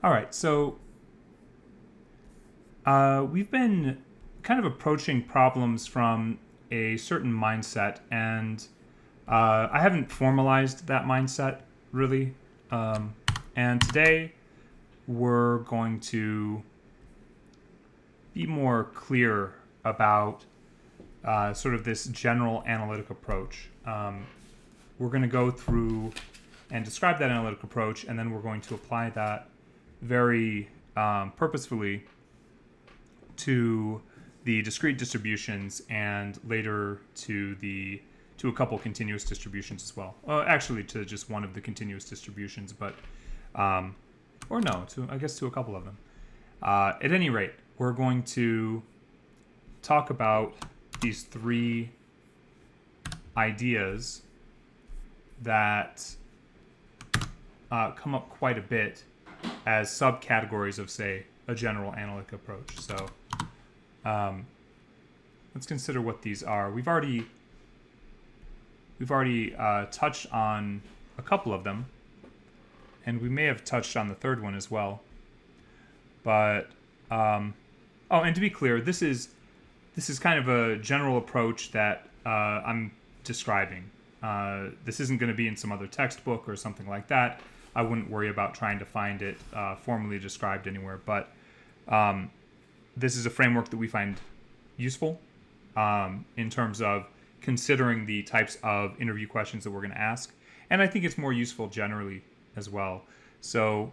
All right, so we've been kind of approaching problems from a certain mindset, and I haven't formalized that mindset really. And today we're going to be more clear about sort of this general analytic approach. We're going to go through and describe that analytic approach, and then we're going to apply that very purposefully to the discrete distributions and later to a couple continuous distributions as well. Actually, to just one of the continuous distributions, but or no, I guess to a couple of them. At any rate, we're going to talk about these three ideas that come up quite a bit as subcategories of, say, a general analytic approach. So let's consider what these are. We've already touched on a couple of them, and we may have touched on the third one as well. But and to be clear, this is kind of a general approach that I'm describing. This isn't going to be in some other textbook or something like that. I wouldn't worry about trying to find it formally described anywhere. But this is a framework that we find useful in terms of considering the types of interview questions that we're going to ask. And I think it's more useful generally as well. So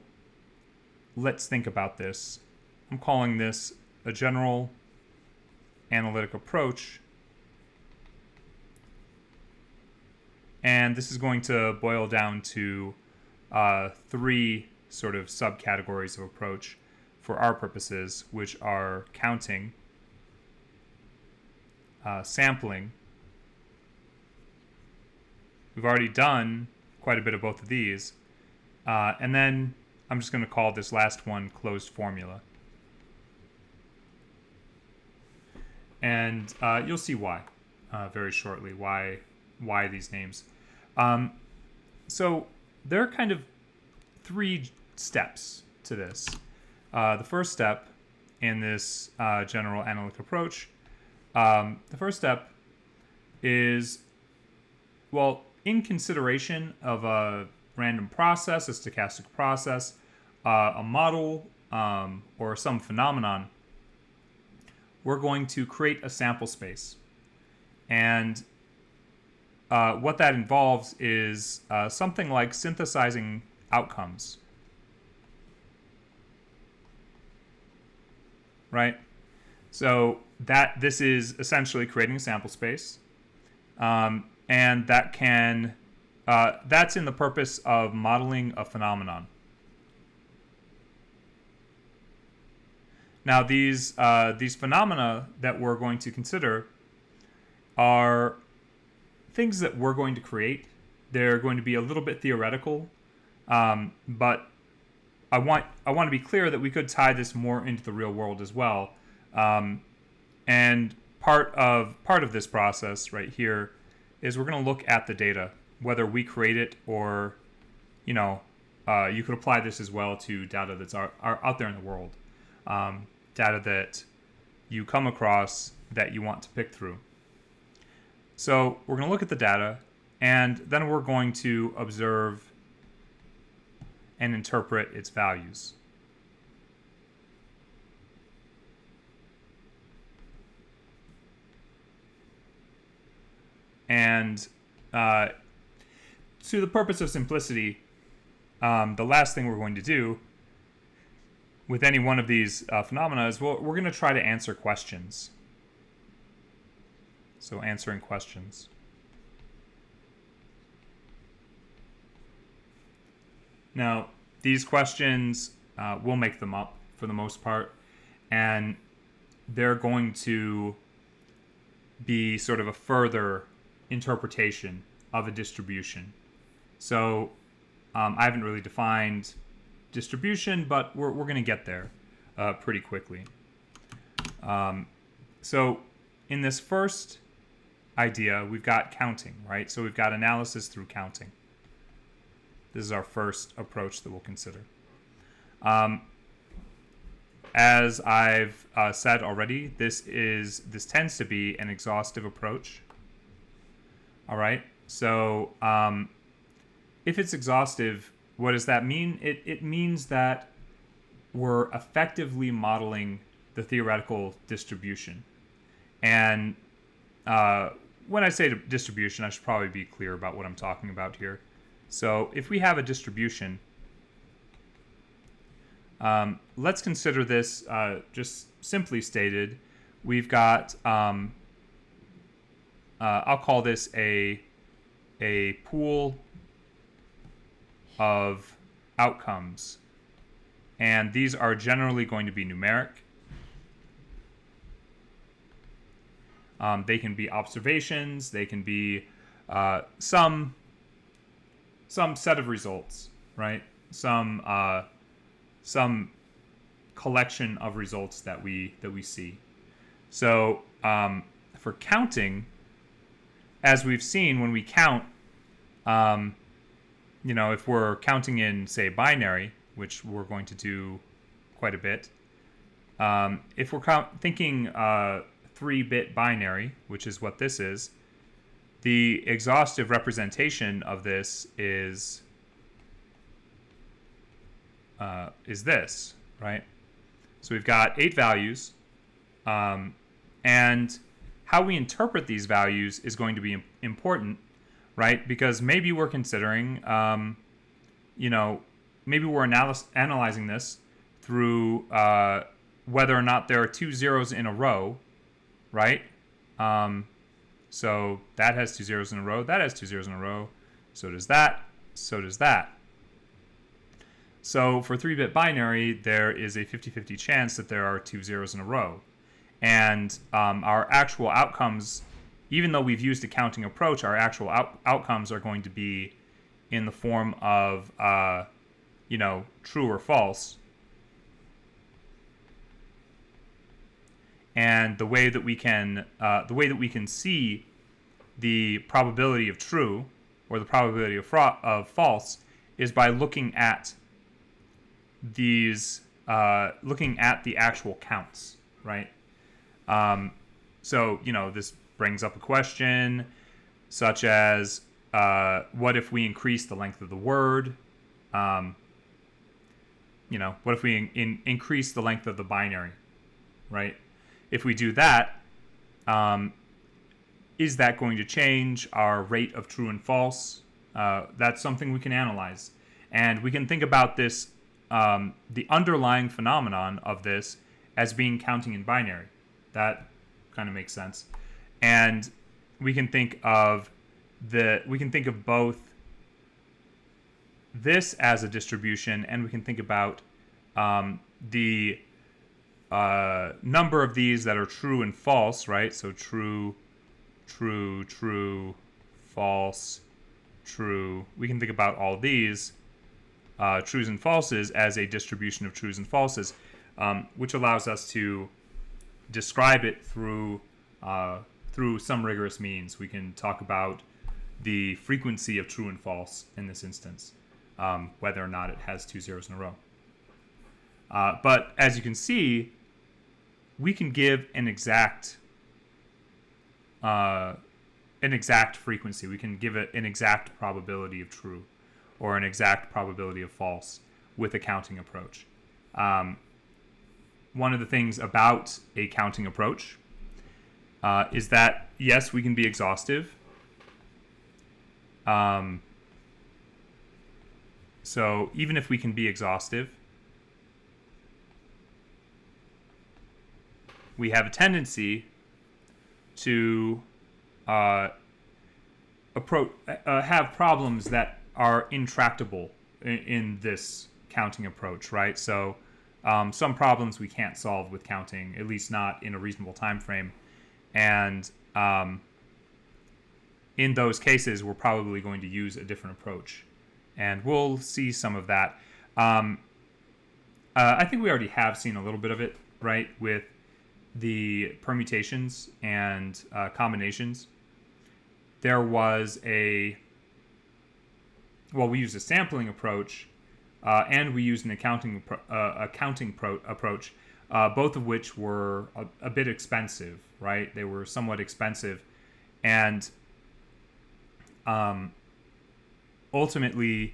let's think about this. I'm calling this a general analytic approach. And this is going to boil down to three sort of subcategories of approach for our purposes, which are counting, sampling. We've already done quite a bit of both of these. And then I'm just going to call this last one closed formula. And you'll see why very shortly, why these names. So there are kind of three steps to this. The first step in this general analytic approach, the first step is, well, in consideration of a random process, a stochastic process, a model, or some phenomenon, we're going to create a sample space. And what that involves is something like synthesizing outcomes. Right? So this is essentially creating a sample space. And that can that's in the purpose of modeling a phenomenon. Now, these phenomena that we're going to consider are things that we're going to create. They're going to be a little bit theoretical, but I want to be clear that we could tie this more into the real world as well. And part of this process right here is we're going to look at the data, whether we create it or, you could apply this as well to data that's out there in the world. Data that you come across that you want to pick through. So we're going to look at the data, and then we're going to observe and interpret its values. And to the purpose of simplicity, the last thing we're going to do with any one of these phenomena is we're going to try to answer questions. So answering questions. Now, these questions, we'll make them up for the most part, and they're going to be sort of a further interpretation of a distribution. So I haven't really defined distribution, but we're going to get there pretty quickly. So in this first idea, we've got counting, right? So we've got analysis through counting. This is our first approach that we'll consider. As I've said already, this tends to be an exhaustive approach. All right. So if it's exhaustive, what does that mean? It means that we're effectively modeling the theoretical distribution. And when I say distribution, I should probably be clear about what I'm talking about here. So if we have a distribution, let's consider this just simply stated. We've got, I'll call this a pool of outcomes. And these are generally going to be numeric. They can be observations. They can be some set of results, right? Some collection of results that we see. So for counting, as we've seen, when we count, if we're counting in, say, binary, which we're going to do quite a bit, if we're thinking 3-bit binary, which is what this is, the exhaustive representation of this is this, right? So we've got 8 values, and how we interpret these values is going to be important, right? Because maybe we're considering, maybe we're analyzing this through whether or not there are 2 zeros in a row, right? So that has 2 zeros in a row, that has 2 zeros in a row, so does that, so does that. So for 3-bit binary, there is a 50-50 chance that there are 2 zeros in a row. And our actual outcomes, even though we've used a counting approach, our actual outcomes are going to be in the form of, true or false. And the way that we can see the probability of true or the probability of false is by looking at these, looking at the actual counts, right? So this brings up a question such as, what if we increase the length of the word? What if we increase the length of the binary, right? If we do that, is that going to change our rate of true and false? That's something we can analyze. And we can think about this, the underlying phenomenon of this as being counting in binary. That kind of makes sense. And we can think of both this as a distribution, and we can think about the number of these that are true and false, right? So true, true, true, false, true. We can think about all these trues and falses as a distribution of trues and falses, which allows us to describe it through some rigorous means. We can talk about the frequency of true and false in this instance, whether or not it has 2 zeros in a row. But as you can see, we can give an exact frequency. We can give it an exact probability of true or an exact probability of false with a counting approach. One of the things about a counting approach is that, yes, we can be exhaustive. So even if we can be exhaustive, we have a tendency to have problems that are intractable in this counting approach, right? So some problems we can't solve with counting, at least not in a reasonable time frame. And in those cases, we're probably going to use a different approach. And we'll see some of that. I think we already have seen a little bit of it, right, with the permutations and combinations. There was we used a sampling approach and we used an accounting approach, both of which were a bit expensive, right? They were somewhat expensive, and ultimately,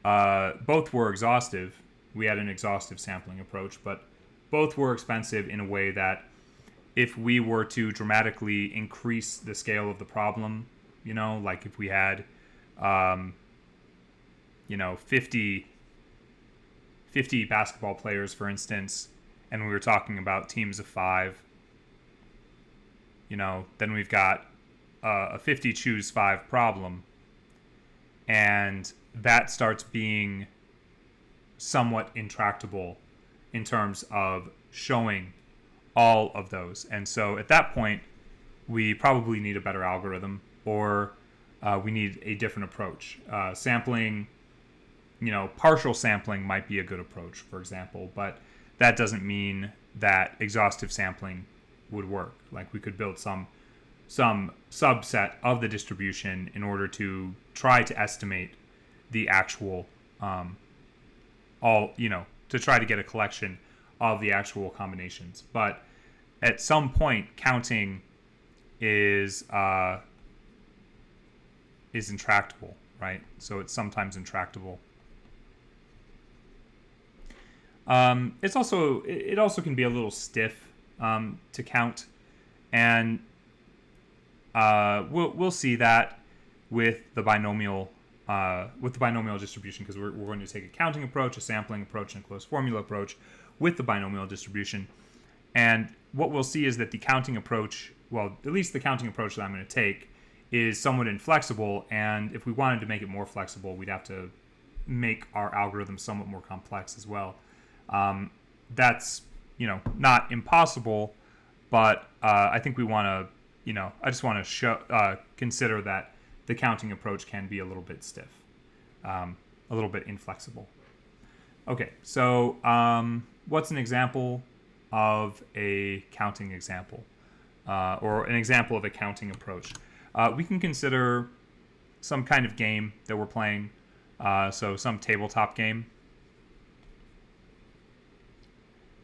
both were exhaustive. We had an exhaustive sampling approach, but both were expensive in a way that if we were to dramatically increase the scale of the problem, like if we had, 50 basketball players, for instance, and we were talking about teams of 5, then we've got a 50 choose 5 problem, and that starts being somewhat intractable in terms of showing all of those. And so at that point, we probably need a better algorithm, or we need a different approach. Sampling, partial sampling might be a good approach, for example, but that doesn't mean that exhaustive sampling would work. Like, we could build some subset of the distribution in order to try to estimate the actual to try to get a collection of the actual combinations. But at some point, counting is intractable, right? So it's sometimes intractable. It also can be a little stiff to count, and we'll see that with the binomial distribution, because we're going to take a counting approach, a sampling approach, and a closed formula approach with the binomial distribution. And what we'll see is that the counting approach, well, at least the counting approach that I'm going to take, is somewhat inflexible. And if we wanted to make it more flexible, we'd have to make our algorithm somewhat more complex as well. That's not impossible, but I think we want to I just want to consider that the counting approach can be a little bit stiff, a little bit inflexible. Okay, so what's an example of a counting example, or an example of a counting approach? We can consider some kind of game that we're playing, so some tabletop game.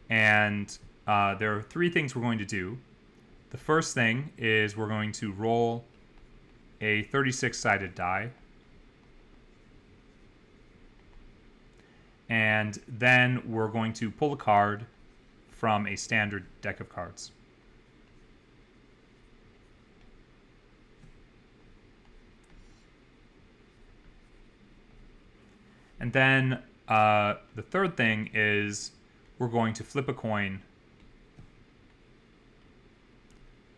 And there are 3 things we're going to do. The first thing is we're going to roll a 36-sided die. And then we're going to pull a card from a standard deck of cards. And then the third thing is we're going to flip a coin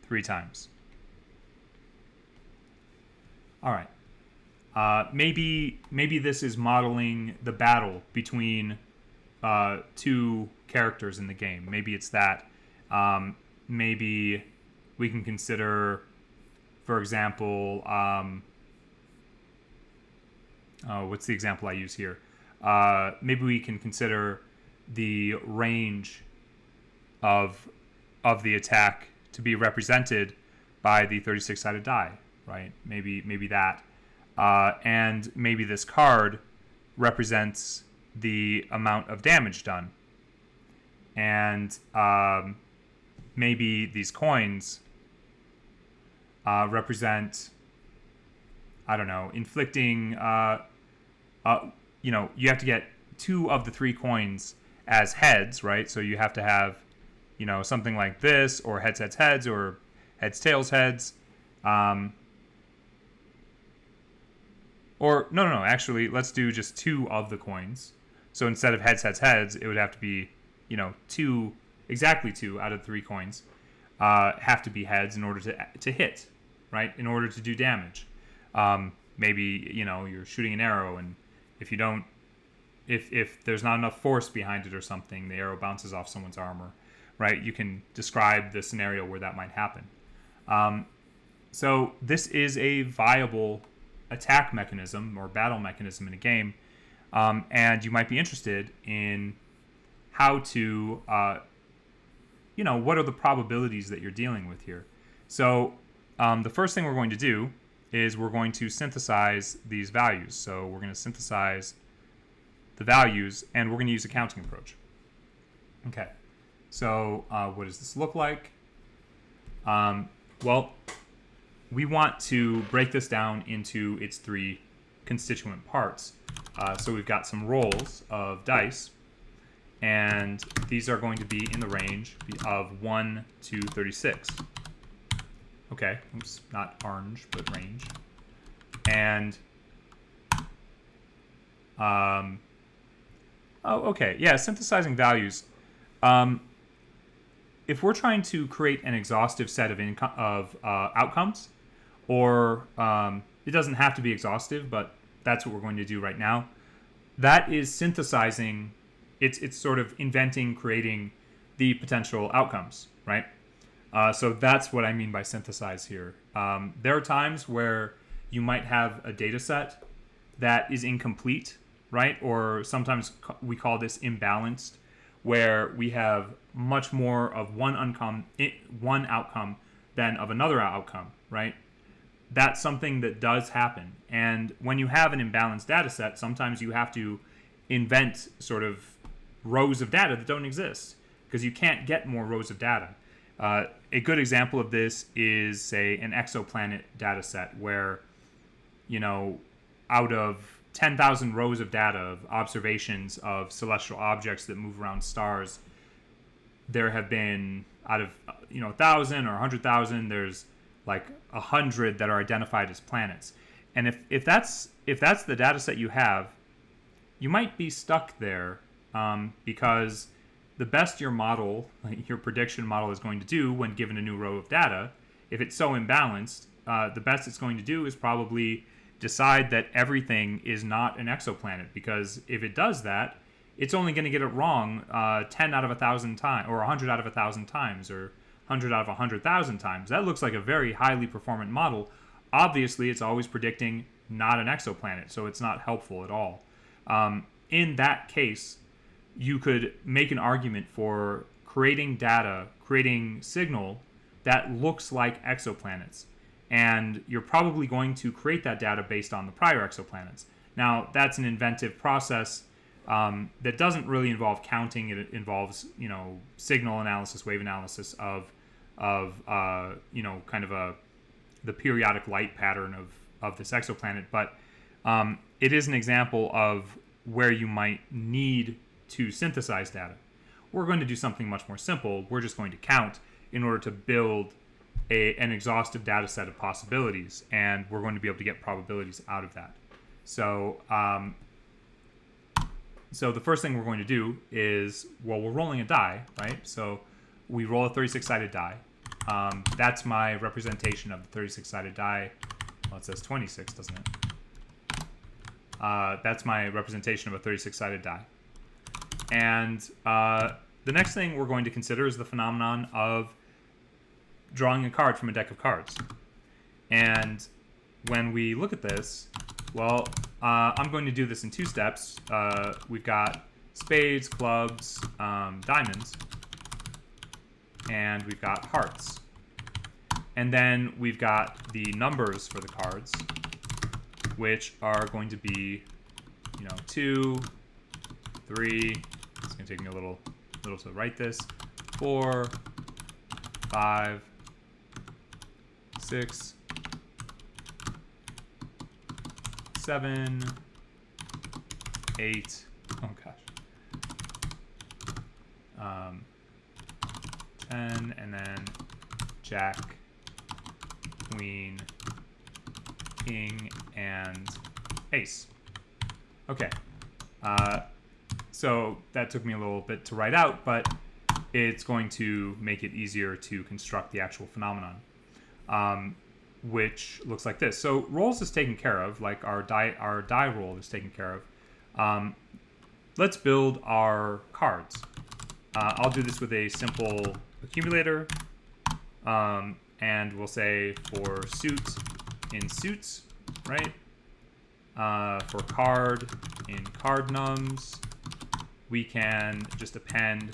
3 times. All right. Maybe this is modeling the battle between 2 characters in the game. Maybe it's that. Maybe we can consider, for example, what's the example I use here? Maybe we can consider the range of the attack to be represented by the 36-sided die, right? Maybe that. And maybe this card represents the amount of damage done. And maybe these coins represent, I don't know, inflicting, you have to get 2 of the 3 coins as heads, right? So you have to have, something like this, or heads, heads, heads, or heads, tails, heads. Or, no, actually, let's do just 2 of the coins. So instead of heads, heads, heads, it would have to be, 2, exactly 2 out of 3 coins have to be heads in order to hit, right? In order to do damage. Maybe, you're shooting an arrow, and if you don't, if there's not enough force behind it or something, the arrow bounces off someone's armor, right? You can describe the scenario where that might happen. So this is a viable attack mechanism or battle mechanism in a game, and you might be interested in how to, what are the probabilities that you're dealing with here. So the first thing we're going to do is we're going to synthesize these values. So we're going to synthesize the values, and we're going to use a counting approach. Okay, so what does this look like? Well, we want to break this down into its 3 constituent parts. So we've got some rolls of dice, and these are going to be in the range of 1 to 36. Okay, oops, not orange, but range. And, oh, okay, yeah, synthesizing values. If we're trying to create an exhaustive set of outcomes, or it doesn't have to be exhaustive, but that's what we're going to do right now. That is synthesizing. It's sort of inventing, creating the potential outcomes, right? So that's what I mean by synthesize here. There are times where you might have a data set that is incomplete, right? Or sometimes we call this imbalanced, where we have much more of one outcome than of another outcome, right? That's something that does happen. And when you have an imbalanced data set, sometimes you have to invent sort of rows of data that don't exist because you can't get more rows of data. A good example of this is, say, an exoplanet data set where, out of 10,000 rows of data of observations of celestial objects that move around stars, there have been, out of 1,000 or 100,000, there's like 100 that are identified as planets. And if that's the data set you have, you might be stuck there because the best your prediction model is going to do when given a new row of data, if it's so imbalanced, the best it's going to do is probably decide that everything is not an exoplanet, because if it does that, it's only going to get it wrong 10 out of 1,000 times, or 100 out of 1,000 times, or 100 out of 100,000 times. That looks like a very highly performant model. Obviously, it's always predicting not an exoplanet, so it's not helpful at all. In that case, you could make an argument for creating data, creating signal that looks like exoplanets. And you're probably going to create that data based on the prior exoplanets. Now, that's an inventive process that doesn't really involve counting. It involves, signal analysis, wave analysis of the periodic light pattern of this exoplanet. But it is an example of where you might need to synthesize data. We're going to do something much more simple. We're just going to count in order to build an exhaustive data set of possibilities, and we're going to be able to get probabilities out of that. So the first thing we're going to do is, we're rolling a die, right? So we roll a 36-sided die. That's my representation of the 36-sided die. Well, it says 26, doesn't it? That's my representation of a 36-sided die. And the next thing we're going to consider is the phenomenon of drawing a card from a deck of cards. And when we look at this, I'm going to do this in 2 steps. We've got spades, clubs, diamonds, and we've got hearts. And then we've got the numbers for the cards, which are going to be, 2, 3, it's going to take me a little to write this, 4, 5, 6, 7, 8, oh gosh, 10, and then Jack, Queen, King, and Ace. Okay, so that took me a little bit to write out, but it's going to make it easier to construct the actual phenomenon, which looks like this. So rolls is taken care of, like our die roll is taken care of. Let's build our cards. I'll do this with a simple accumulator, and we'll say for suit in suits, right? For card in card nums, we can just append.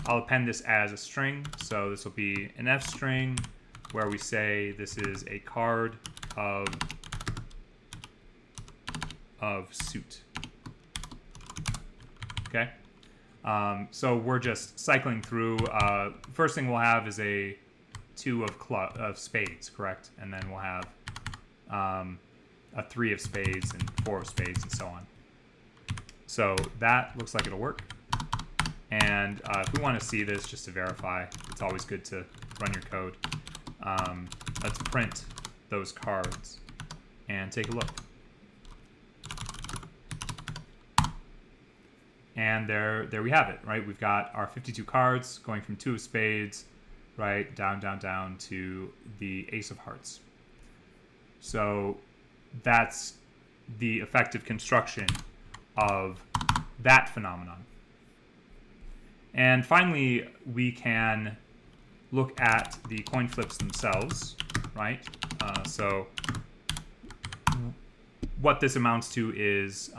I'll append this as a string, so this will be an F string where we say this is a card of suit. Okay. So we're just cycling through. First thing we'll have is a 2 of spades, correct? And then we'll have a 3 of spades and 4 of spades and so on. So that looks like it'll work. And if we want to see this just to verify, it's always good to run your code. Let's print those cards and take a look. And there we have it, right? We've got our 52 cards going from 2 of spades, right, down to the ace of hearts. So that's the effective construction of that phenomenon. And finally, we can look at the coin flips themselves, right? So what this amounts to is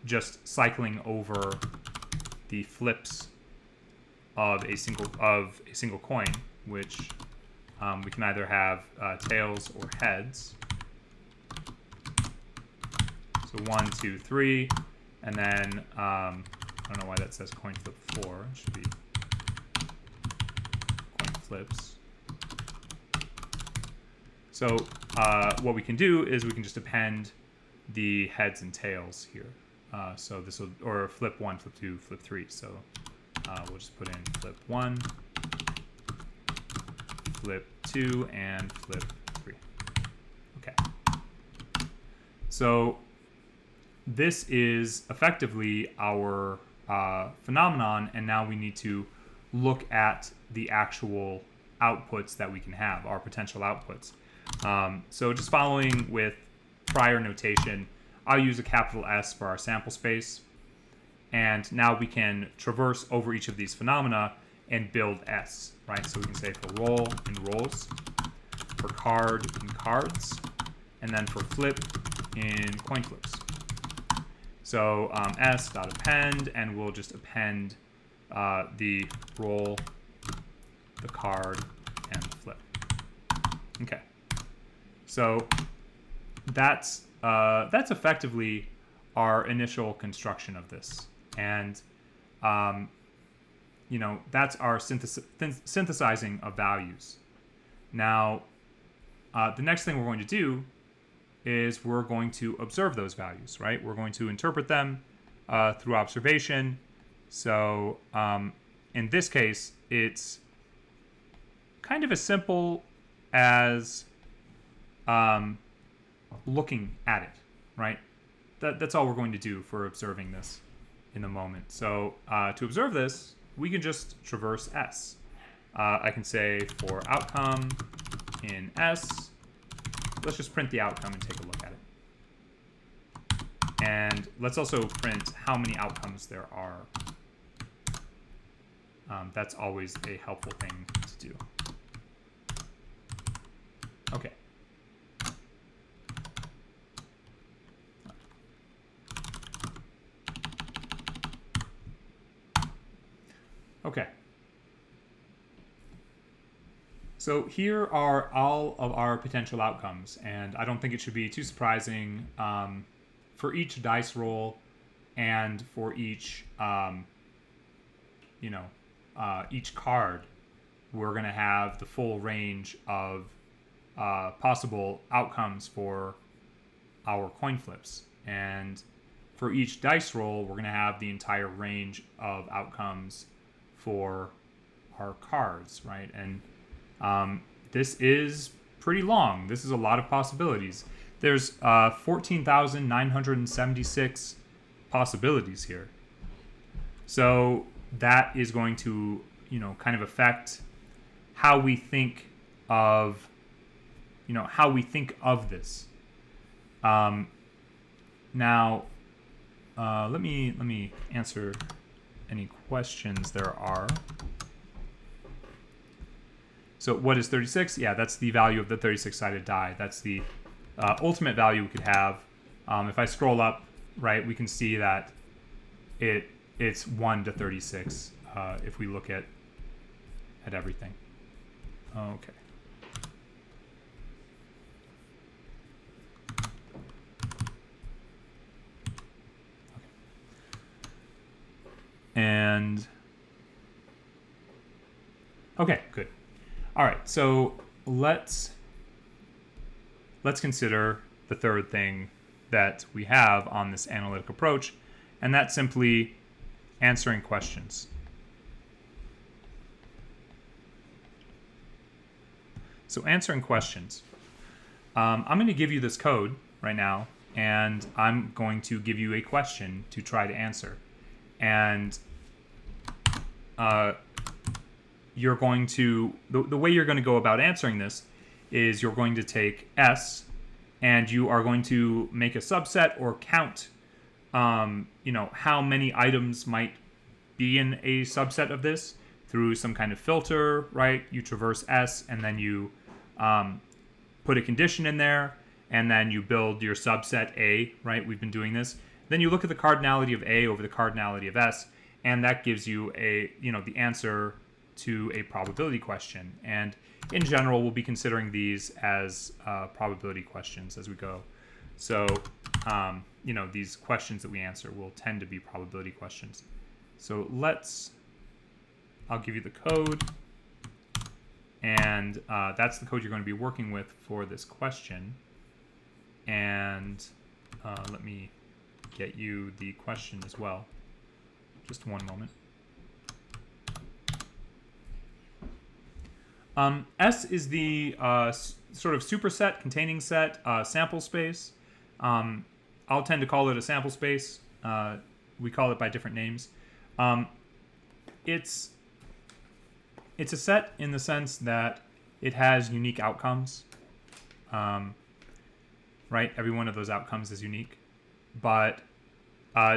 just cycling over the flips of a single coin, which we can either have tails or heads. So 1, 2, 3, and then I don't know why that says coin flip 4. It should be coin flips. So what we can do is we can just append the heads and tails here. So this will, or flip 1, flip 2, flip 3. So we'll just put in flip 1, flip 2, and flip 3. Okay. So this is effectively our phenomenon, and now we need to look at the actual outputs that we can have, our potential outputs. So just following with prior notation, I'll use a capital S for our sample space. And now we can traverse over each of these phenomena and build S, right? So we can say for roll in rolls, for card in cards, and then for flip in coin flips. So S.append, and we'll just append the roll, the card, and the flip. Okay. So that's effectively our initial construction of this, and that's our synthesizing of values. Now, the next thing we're going to do is we're going to observe those values, right? We're going to interpret them through observation. So in this case, it's kind of as simple as looking at it, right? That's all we're going to do for observing this in the moment. So to observe this, we can just traverse S. I can say for outcome in S, let's just print the outcome and take a look at it. And let's also print how many outcomes there are. That's always a helpful thing to do. Okay. Okay. So here are all of our potential outcomes, and I don't think it should be too surprising for each dice roll and for each, each card, we're going to have the full range of possible outcomes for our coin flips. And for each dice roll, we're going to have the entire range of outcomes for our cards, right? And this is pretty long. This is a lot of possibilities. There's 14,976 possibilities here. So that is going to, kind of affect how we think of, this. Now, let me answer any questions there are. So what is 36? Yeah, that's the value of the 36-sided die. That's the ultimate value we could have. If I scroll up, right, we can see that it's 1 to 36 if we look at everything. Okay. And okay, good. All right, so let's consider the third thing that we have on this analytic approach, and that's simply answering questions. So answering questions. I'm going to give you this code right now, and I'm going to give you a question to try to answer. And you're going to, the way you're going to go about answering this is you're going to take S, and you are going to make a subset or count, how many items might be in a subset of this through some kind of filter, right? You traverse S, and then you put a condition in there, and then you build your subset A, right? We've been doing this. Then you look at the cardinality of A over the cardinality of S, and that gives you the answer to a probability question. And in general, we'll be considering these as probability questions as we go. So, these questions that we answer will tend to be probability questions. So I'll give you the code, and that's the code you're going to be working with for this question. And let me get you the question as well. Just one moment. S is the sort of superset, containing set, sample space. I'll tend to call it a sample space. We call it by different names. It's a set in the sense that it has unique outcomes. Right? Every one of those outcomes is unique. But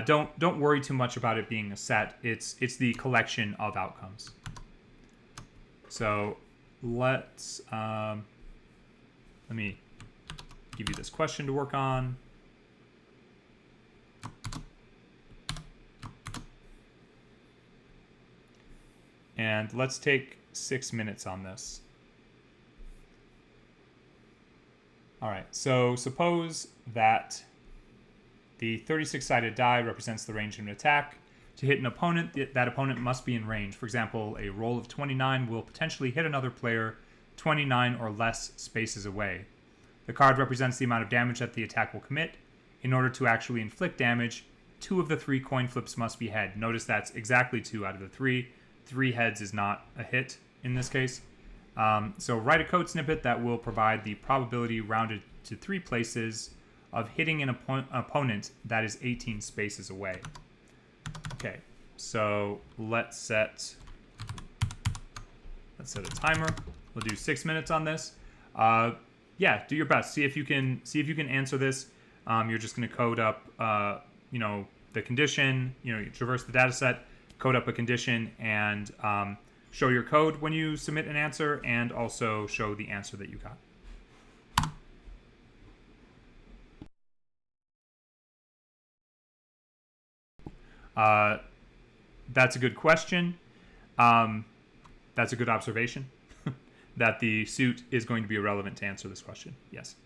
don't worry too much about it being a set. It's the collection of outcomes. So let me give you this question to work on. And let's take 6 minutes on this. All right, so suppose that the 36-sided die represents the range of an attack. To hit an opponent, that opponent must be in range. For example, a roll of 29 will potentially hit another player 29 or less spaces away. The card represents the amount of damage that the attack will commit. In order to actually inflict damage, 2 of the 3 coin flips must be head. Notice that's exactly 2 out of the 3. 3 heads is not a hit in this case. So write a code snippet that will provide the probability rounded to 3 places of hitting an opponent that is 18 spaces away. Okay, so let's set a timer. We'll do 6 minutes on this. Yeah, do your best. See if you can answer this. You're just going to code up, the condition. You traverse the data set, code up a condition, and show your code when you submit an answer, and also show the answer that you got. That's a good question. That's a good observation that the suit is going to be irrelevant to answer this question. Yes.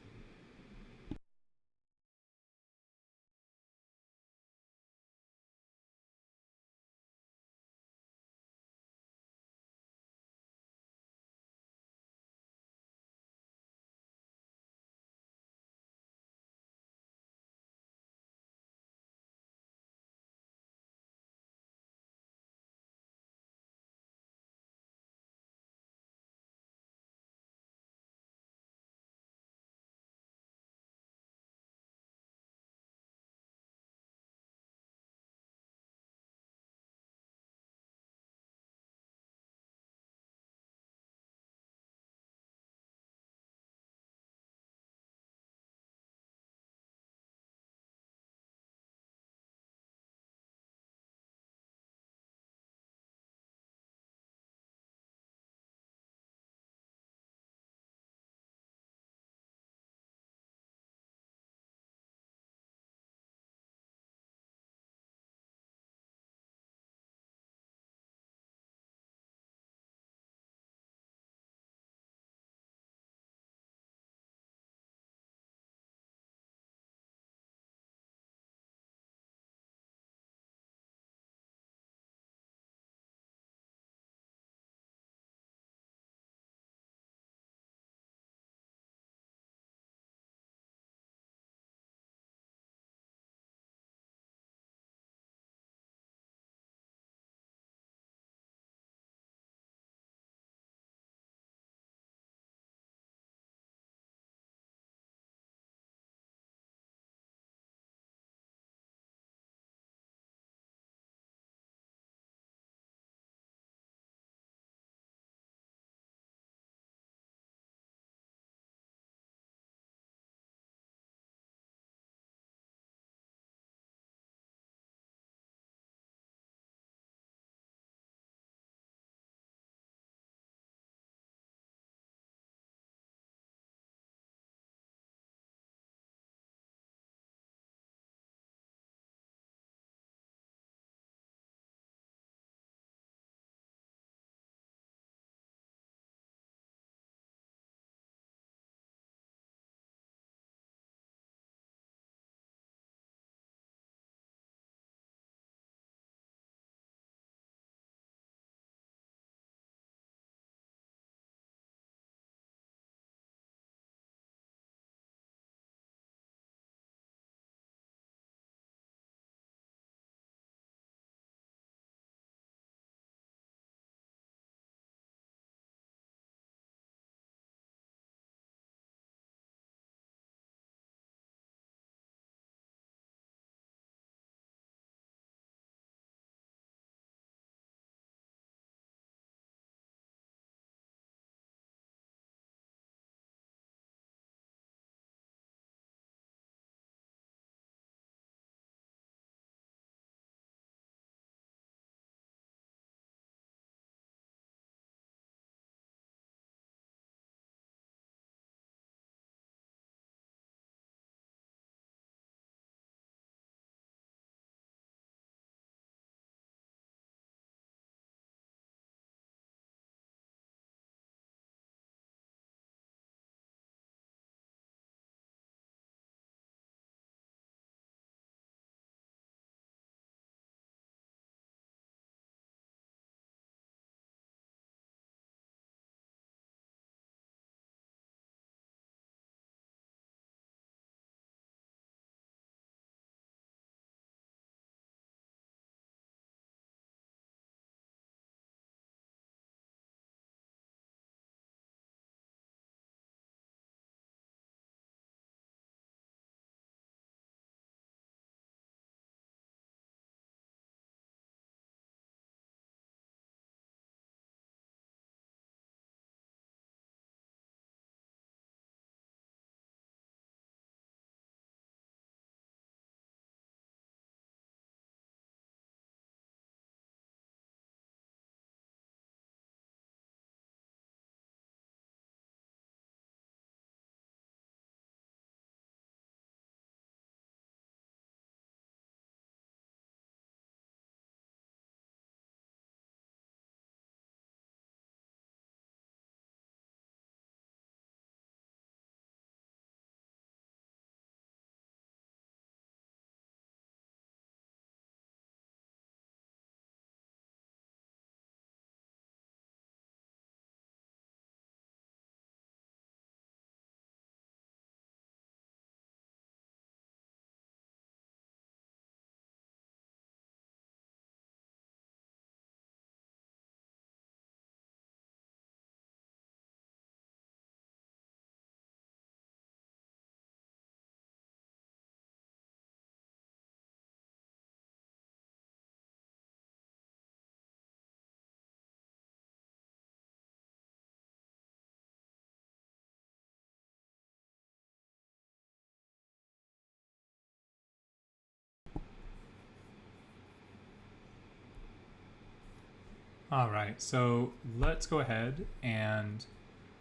All right, so let's go ahead and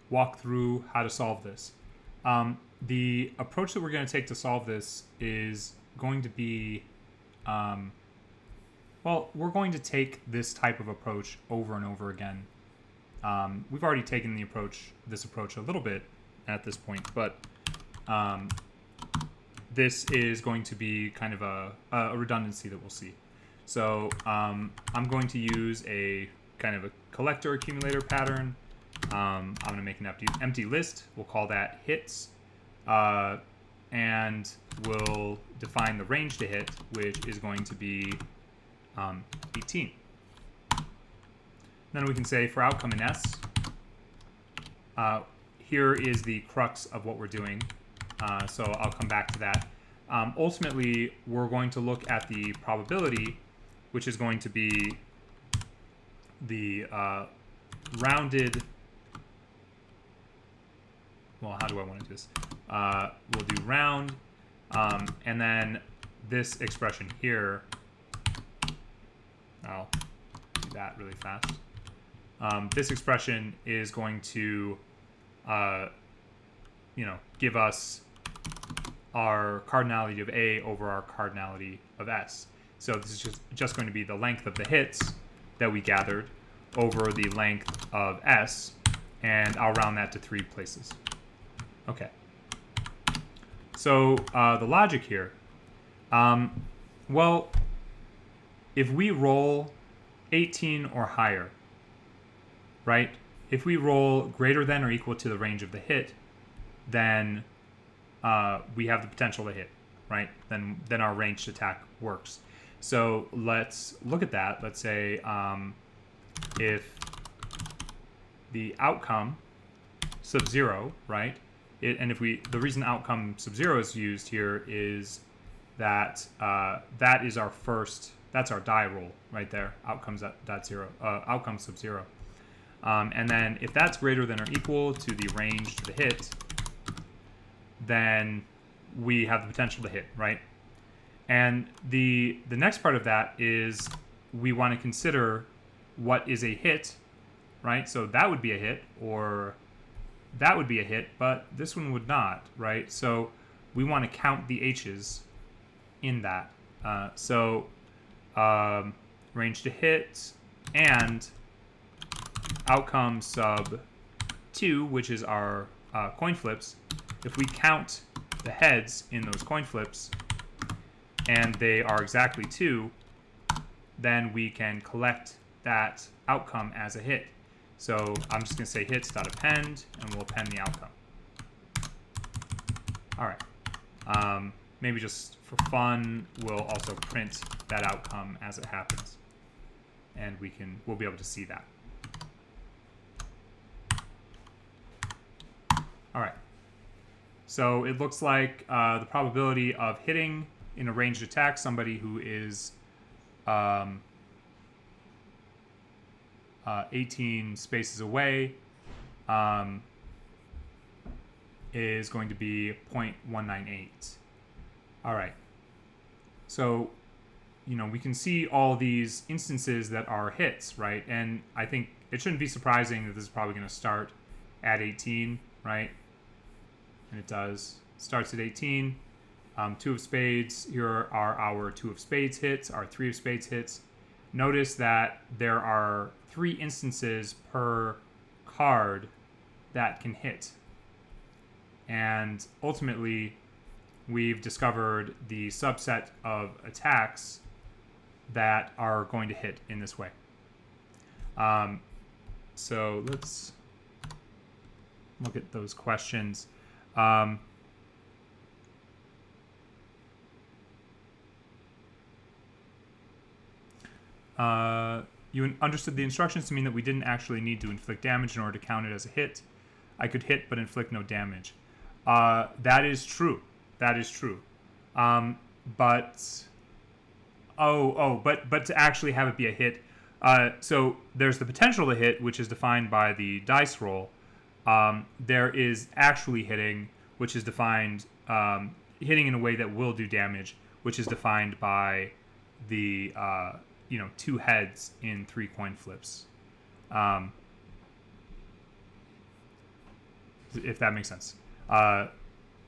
walk through how to solve this. The approach that we're going to take to solve this is going to be, we're going to take this type of approach over and over again. We've already taken this approach a little bit at this point, but this is going to be kind of a redundancy that we'll see. So I'm going to use a kind of a collector accumulator pattern. I'm going to make an empty list. We'll call that hits. And we'll define the range to hit, which is going to be 18. Then we can say for outcome in S, here is the crux of what we're doing. So I'll come back to that. Ultimately, we're going to look at the probability, which is going to be the rounded. Well, how do I want to do this? We'll do round, and then this expression here, I'll do that really fast. This expression is going to, give us our cardinality of A over our cardinality of S. So this is just going to be the length of the hits that we gathered over the length of S, and I'll round that to 3 places. Okay. So the logic here, if we roll 18 or higher, right? If we roll greater than or equal to the range of the hit, then we have the potential to hit, right? Then our ranged attack works. So let's look at that. Let's say if the outcome sub-0, right? The reason outcome sub-0 is used here is that that is our first, that's our die roll right there, outcome sub-0. And then if that's greater than or equal to the range to the hit, then we have the potential to hit, right? And the next part of that is we want to consider what is a hit, right? So that would be a hit, or that would be a hit, but this one would not, right? So we want to count the H's in that. Range to hit and outcome sub 2, which is our coin flips. If we count the heads in those coin flips and they are exactly 2, then we can collect that outcome as a hit. So I'm just going to say hits.append, and we'll append the outcome. All right. Maybe just for fun, we'll also print that outcome as it happens, and we'll be able to see that. All right. So it looks like the probability of hitting in a ranged attack somebody who is 18 spaces away is going to be 0.198. All right. So, we can see all these instances that are hits, right? And I think it shouldn't be surprising that this is probably going to start at 18, right? And it does. Starts at 18. 2 of spades. Here are our 2 of spades hits, our 3 of spades hits. Notice that there are 3 instances per card that can hit. And ultimately, we've discovered the subset of attacks that are going to hit in this way. So let's look at those questions. You understood the instructions to mean that we didn't actually need to inflict damage in order to count it as a hit. I could hit but inflict no damage. That is true. That is true. But to actually have it be a hit, so there's the potential to hit, which is defined by the dice roll. There is actually hitting, which is defined hitting in a way that will do damage, which is defined by the 2 heads in 3 coin flips. Um, if that makes sense.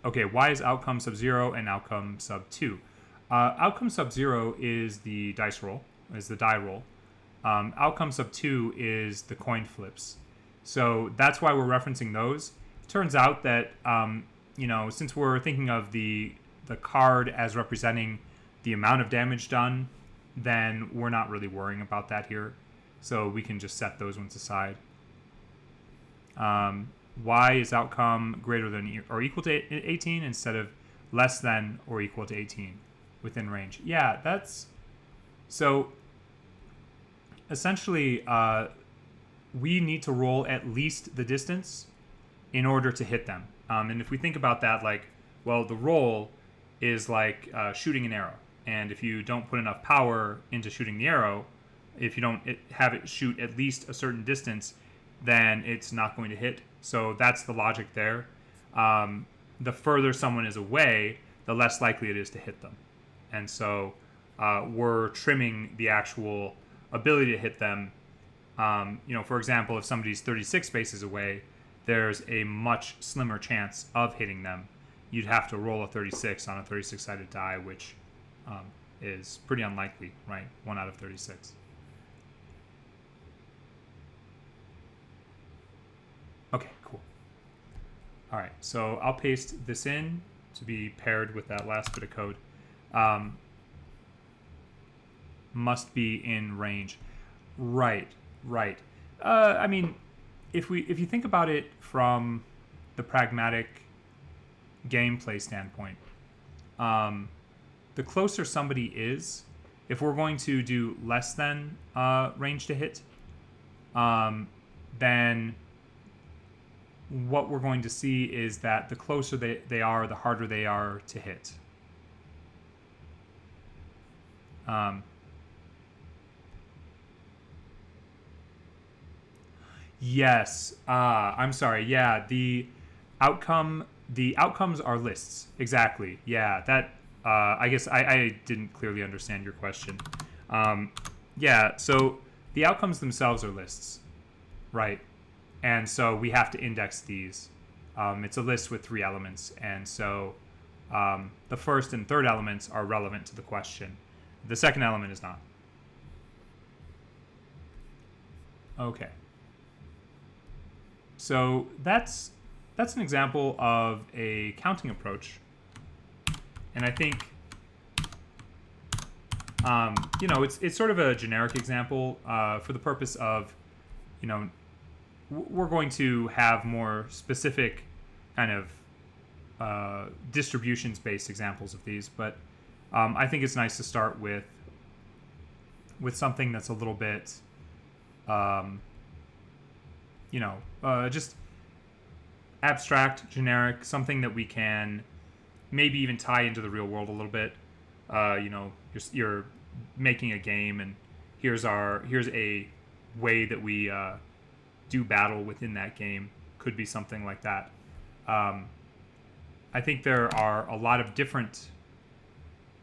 Okay, why is outcome sub 0 and outcome sub 2? Outcome sub 0 is the dice roll, is the die roll. Outcome sub 2 is the coin flips. So that's why we're referencing those. Turns out that, since we're thinking of the card as representing the amount of damage done, then we're not really worrying about that here. So we can just set those ones aside. Why is outcome greater than or equal to 18 instead of less than or equal to 18 within range? Yeah, that's... So essentially, we need to roll at least the distance in order to hit them. And if we think about that, the roll is like shooting an arrow. And if you don't put enough power into shooting the arrow, if you don't have it shoot at least a certain distance, then it's not going to hit. So that's the logic there. The further someone is away, the less likely it is to hit them. And so we're trimming the actual ability to hit them. For example, if somebody's 36 spaces away, there's a much slimmer chance of hitting them. You'd have to roll a 36 on a 36-sided die, which is pretty unlikely, right? 1 out of 36. Okay, cool. All right, so I'll paste this in to be paired with that last bit of code. Must be in range. Right. If you think about it from the pragmatic gameplay standpoint, the closer somebody is, if we're going to do less than range to hit, then what we're going to see is that the closer they are, the harder they are to hit. Yes. I'm sorry. Yeah. The outcomes are lists. Exactly. Yeah. That. I guess I didn't clearly understand your question. Yeah. So the outcomes themselves are lists, right? And so we have to index these. It's a list with 3 elements, and so the first and third elements are relevant to the question. The second element is not. Okay. So that's an example of a counting approach, and I think it's sort of a generic example for the purpose of we're going to have more specific kind of distributions-based examples of these, but I think it's nice to start with something that's a little bit just abstract, generic, something that we can maybe even tie into the real world a little bit. You're making a game, and here's a way that we do battle within that game. Could be something like that. I think there are a lot of different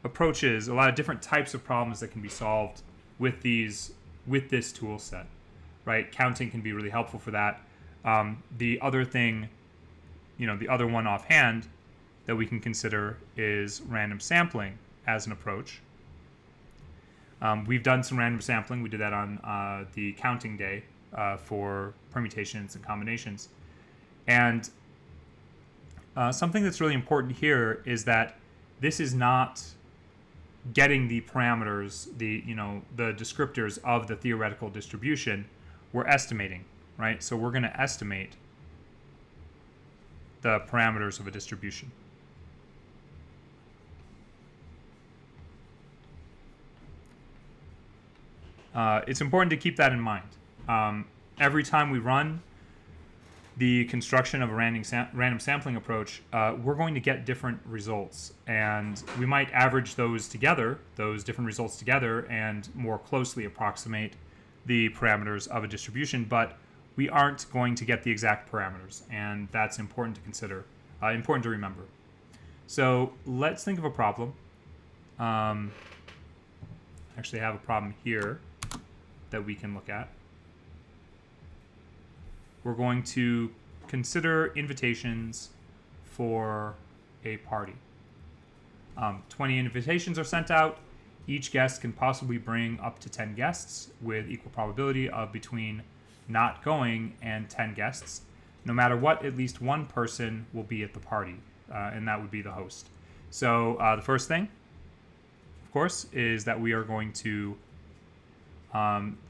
approaches, a lot of different types of problems that can be solved with this tool set. Right, counting can be really helpful for that. The other thing, the other one offhand that we can consider is random sampling as an approach. We've done some random sampling. We did that on the counting day for permutations and combinations. And something that's really important here is that this is not getting the parameters, the descriptors of the theoretical distribution. We're estimating, right? So we're going to estimate the parameters of a distribution. It's important to keep that in mind. Every time we run the construction of a random sampling approach, we're going to get different results. And we might average those different results together, and more closely approximate the parameters of a distribution, but we aren't going to get the exact parameters, and that's important to consider, important to remember. So let's think of a problem. Actually, I have a problem here that we can look at. we're going to consider invitations for a party. 20 invitations are sent out. Each guest can possibly bring up to 10 guests with equal probability of between not going and 10 guests. No matter what, at least one person will be at the party, and that would be the host. So the first thing, of course, is that we are going to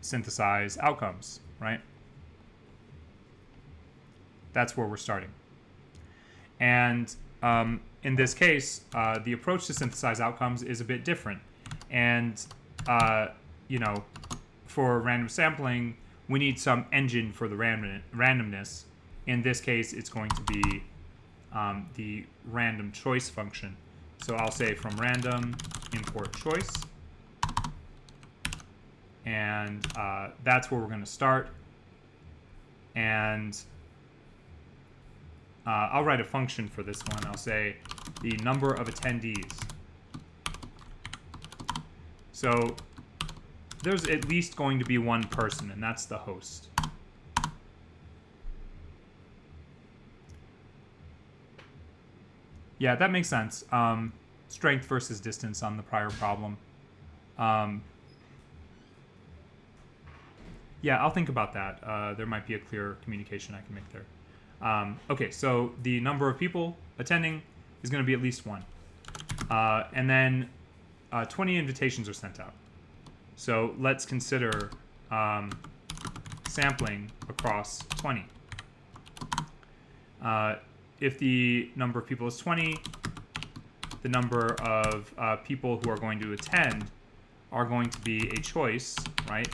synthesize outcomes, right? That's where we're starting. And in this case, the approach to synthesize outcomes is a bit different. And, for random sampling, we need some engine for the randomness. In this case, it's going to be the random choice function. So I'll say from random import choice. And that's where we're going to start. And I'll write a function for this one. I'll say the number of attendees. So there's at least going to be one person, and that's the host. Yeah, that makes sense. Strength versus distance on the prior problem. Yeah, I'll think about that. There might be a clear communication I can make there. Okay, so the number of people attending is going to be at least one. And then 20 invitations are sent out. So let's consider sampling across 20. If the number of people is 20, the number of people who are going to attend are going to be a choice, right?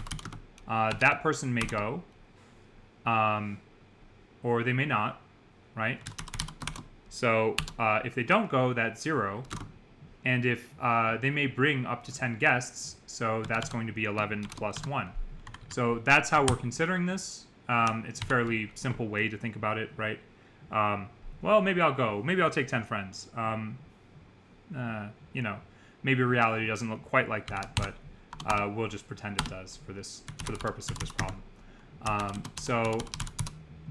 That person may go, or they may not, right? So if they don't go, that's 0. And if they may bring up to 10 guests, so that's going to be 11 plus 1. So that's how we're considering this. It's a fairly simple way to think about it, right? Well, maybe I'll go. Maybe I'll take 10 friends. Maybe reality doesn't look quite like that, but we'll just pretend it does for the purpose of this problem. So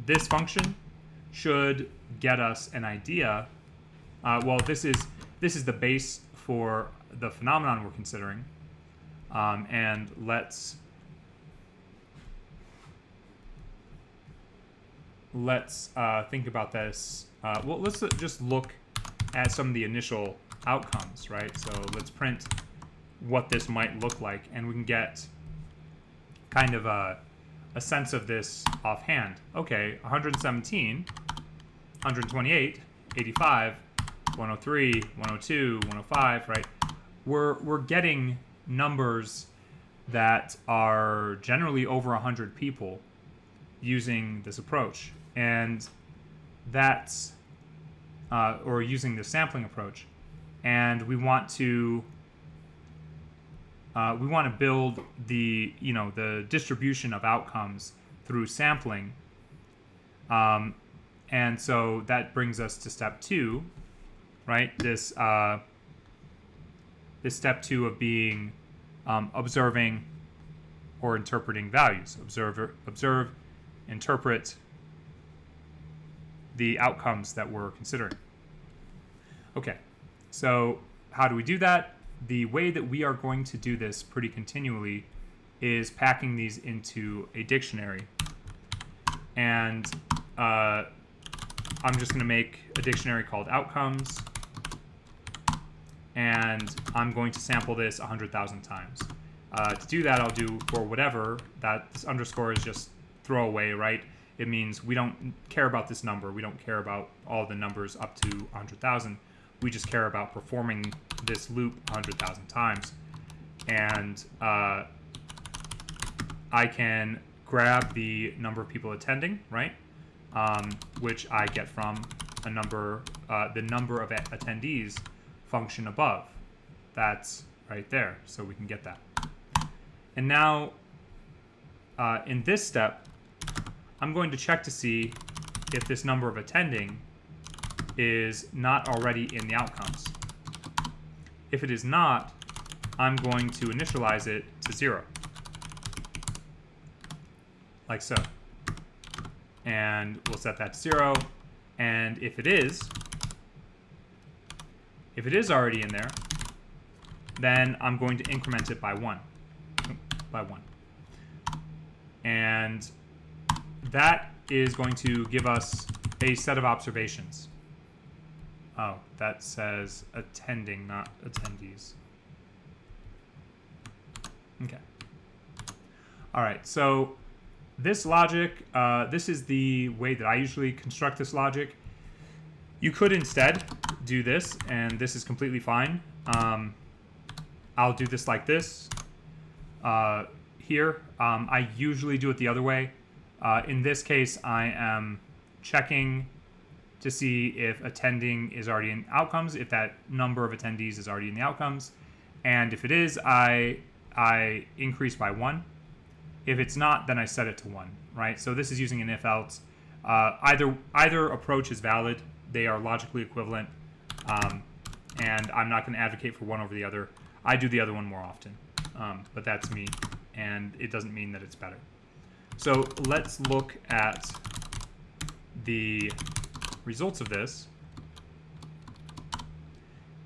this function should get us an idea. This is the base for the phenomenon we're considering. And let's think about this. Let's just look at some of the initial outcomes, right? So let's print what this might look like, and we can get kind of a sense of this offhand. Okay, 117, 128, 85, 103, 102, 105, right? We're getting numbers that are generally over 100 people using this approach, and that's or using the sampling approach, and we want to build the distribution of outcomes through sampling, and so that brings us to step 2, right? This step 2 of being observing or interpreting values. Observe, interpret the outcomes that we're considering. Okay, so how do we do that? The way that we are going to do this pretty continually is packing these into a dictionary. And I'm just going to make a dictionary called outcomes. And I'm going to sample this 100,000 times. To do that, I'll do for whatever. This underscore is just throwaway, right? It means we don't care about this number. We don't care about all the numbers up to 100,000. We just care about performing this loop 100,000 times. And I can grab the number of people attending, right? Which I get from the number of attendees function above. That's right there, so we can get that. And now, in this step, I'm going to check to see if this number of attending is not already in the outcomes. If it is not, I'm going to initialize it to 0. Like so. and we'll set that to 0. And if it is already in there, then I'm going to increment it by 1. And that is going to give us a set of observations. Oh, that says attending, not attendees. Okay. All right, so this logic, this is the way that I usually construct this logic. You could instead do this, and this is completely fine. I'll do this like this here. I usually do it the other way. In this case, I am checking to see if attending is already in outcomes, if that number of attendees is already in the outcomes. And if it is, I increase by 1. If it's not, then I set it to 1, right? So this is using an if-else. Either approach is valid. They are logically equivalent. And I'm not going to advocate for one over the other. I do the other one more often. But that's me, and it doesn't mean that it's better. So let's look at the results of this.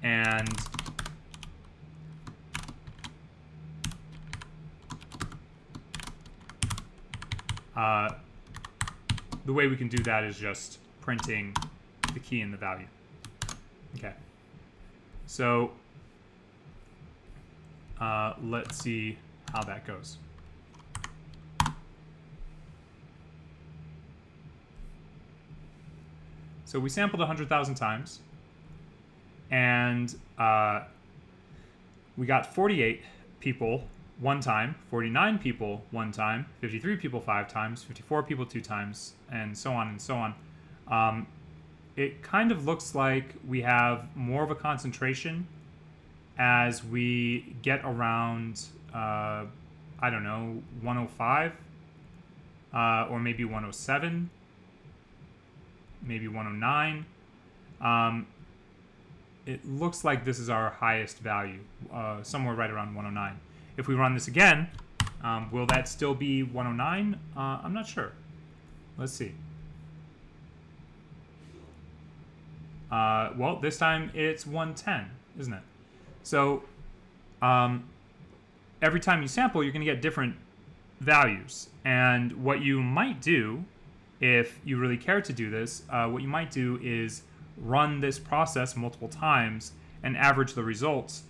And the way we can do that is just printing the key and the value. Okay. So let's see how that goes. So we sampled 100,000 times, and we got 48 people one time, 49 people one time, 53 people 5 times, 54 people 2 times, and so on and so on. It kind of looks like we have more of a concentration as we get around, I don't know, 105, or maybe 107, maybe 109. It looks like this is our highest value, somewhere right around 109. If we run this again, will that still be 109? I'm not sure. Let's see. Well, this time it's 110, isn't it? So every time you sample, you're going to get different values. And what you might do, if you really care to do this, what you might do is run this process multiple times and average the results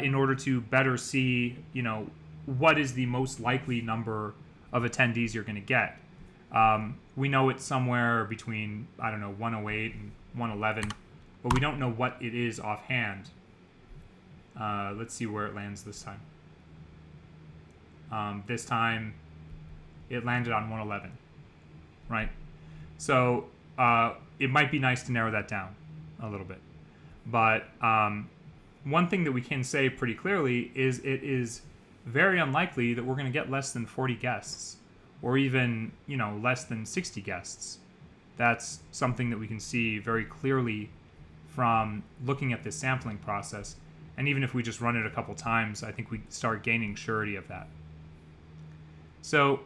in order to better see, what is the most likely number of attendees you're going to get. We know it's somewhere between, 108 and 111, but we don't know what it is offhand. Let's see where it lands this time. This time, it landed on 111, right? So it might be nice to narrow that down a little bit. But one thing that we can say pretty clearly is it is very unlikely that we're going to get less than 40 guests, or even, less than 60 guests. That's something that we can see very clearly from looking at this sampling process. And even if we just run it a couple times, I think we start gaining surety of that. So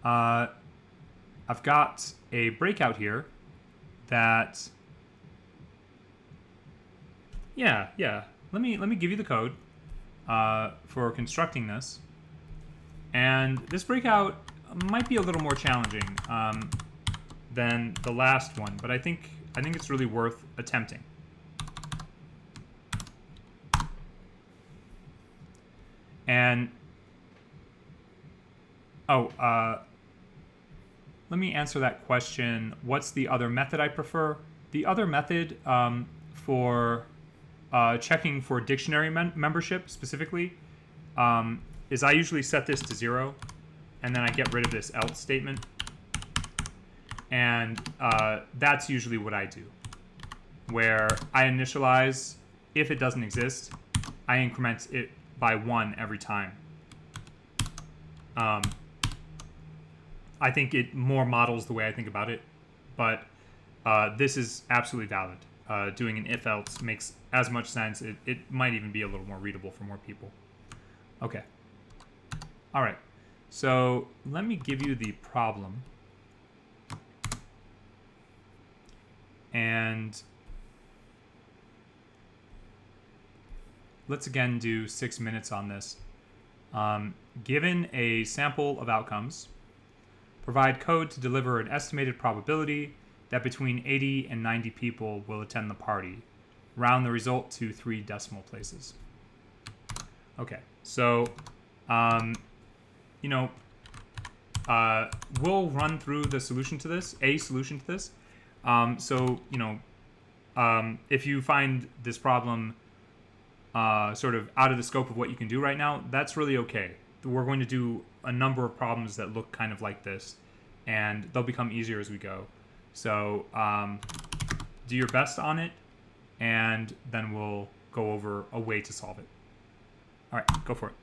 I've got a breakout here that, yeah. Let me give you the code for constructing this. And this breakout might be a little more challenging than the last one, but I think it's really worth attempting. And let me answer that question. What's the other method I prefer? The other method for checking for dictionary membership specifically is I usually set this to 0, and then I get rid of this else statement. And that's usually what I do, where I initialize. If it doesn't exist, I increment it by 1 every time. I think it more models the way I think about it, but this is absolutely valid. Doing an if-else makes as much sense. It might even be a little more readable for more people. Okay. All right. So let me give you the problem And let's again do 6 minutes on this. Given a sample of outcomes, provide code to deliver an estimated probability that between 80 and 90 people will attend the party. Round the result to 3 decimal places. Okay, so, we'll run through the solution to this, if you find this problem sort of out of the scope of what you can do right now, that's really okay. We're going to do a number of problems that look kind of like this, and they'll become easier as we go. So do your best on it, and then we'll go over a way to solve it. All right, go for it.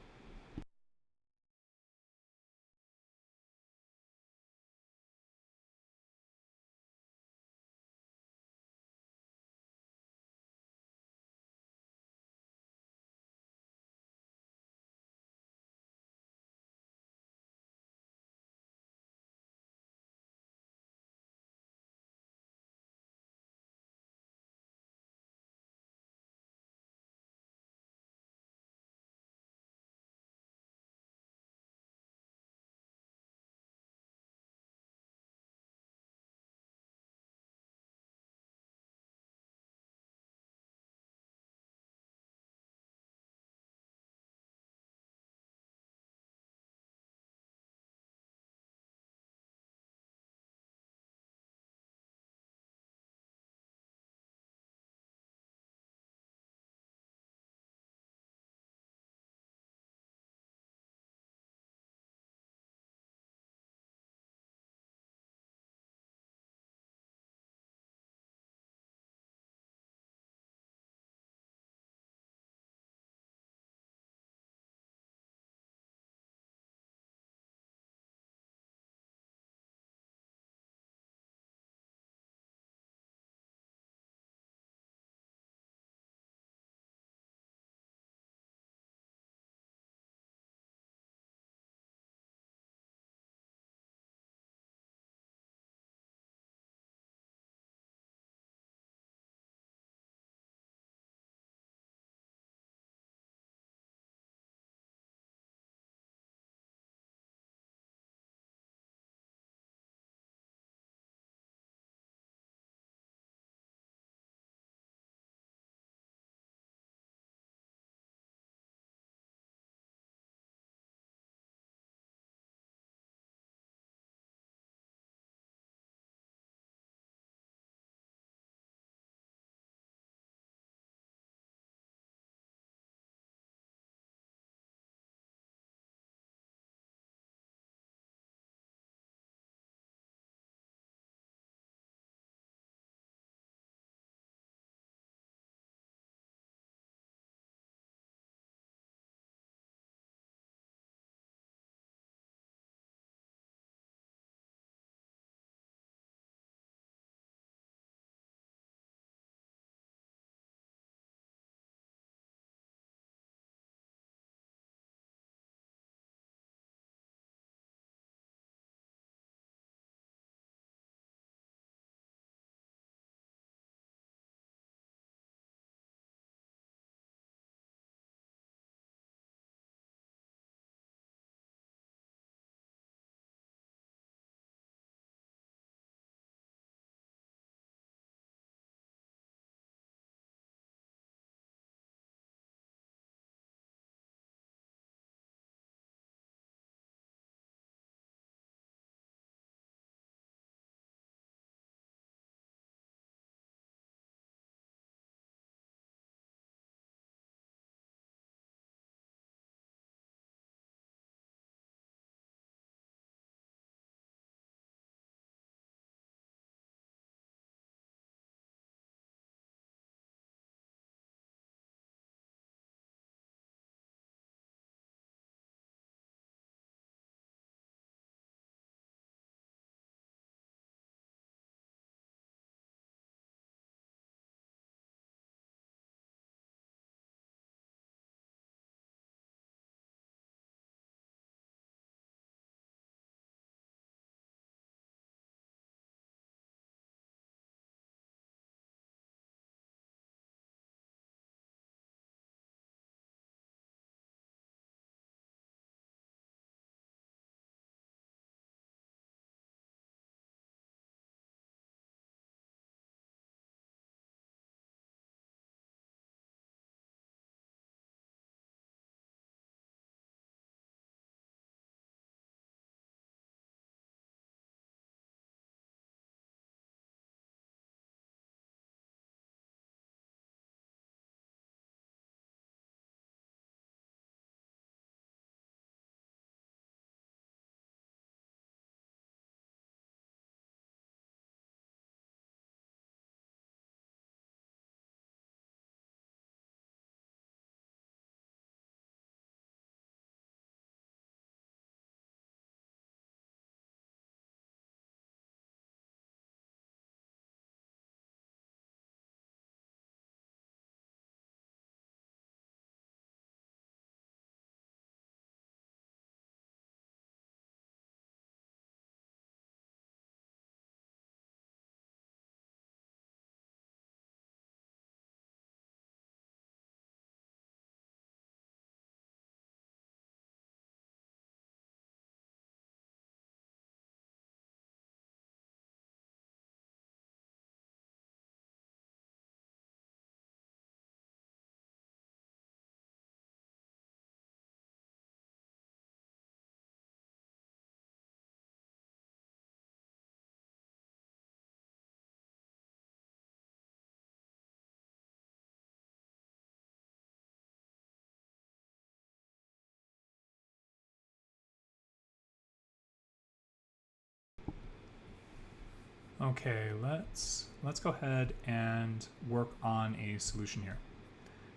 Okay, let's go ahead and work on a solution here.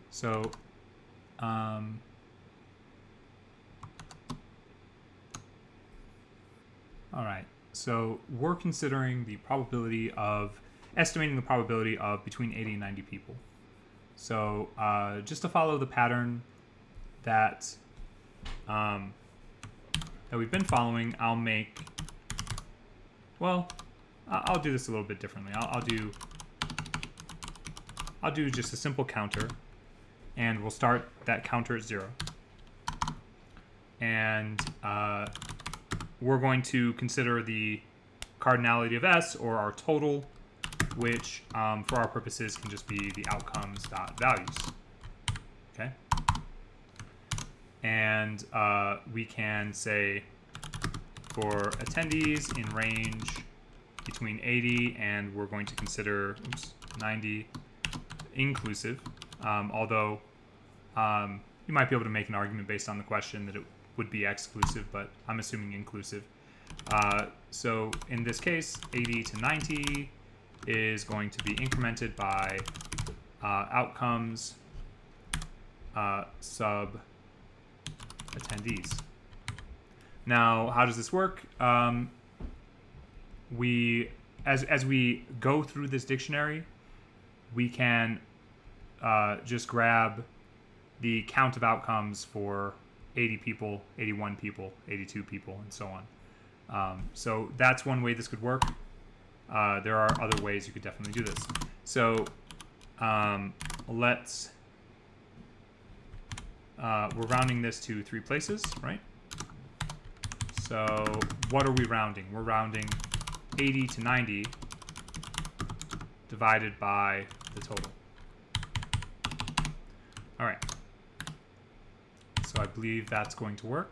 So, all right. So we're considering the probability of estimating the probability of between 80 and 90 people. So just to follow the pattern that that we've been following, I'll do this a little bit differently. I'll do just a simple counter, and we'll start that counter at 0. And we're going to consider the cardinality of S, or our total, which for our purposes can just be the outcomes dot values. Okay. And we can say for attendees in range between 80 and we're going to consider 90 inclusive, although you might be able to make an argument based on the question that it would be exclusive, but I'm assuming inclusive. So in this case, 80 to 90 is going to be incremented by outcomes sub attendees. Now, how does this work? As we go through this dictionary, we can just grab the count of outcomes for 80 people, 81 people, 82 people, and so on. So that's one way this could work. There are other ways you could definitely do this. So we're rounding this to 3 places, right? So what are we rounding? We're rounding 80 to 90 divided by the total. All right. So I believe that's going to work.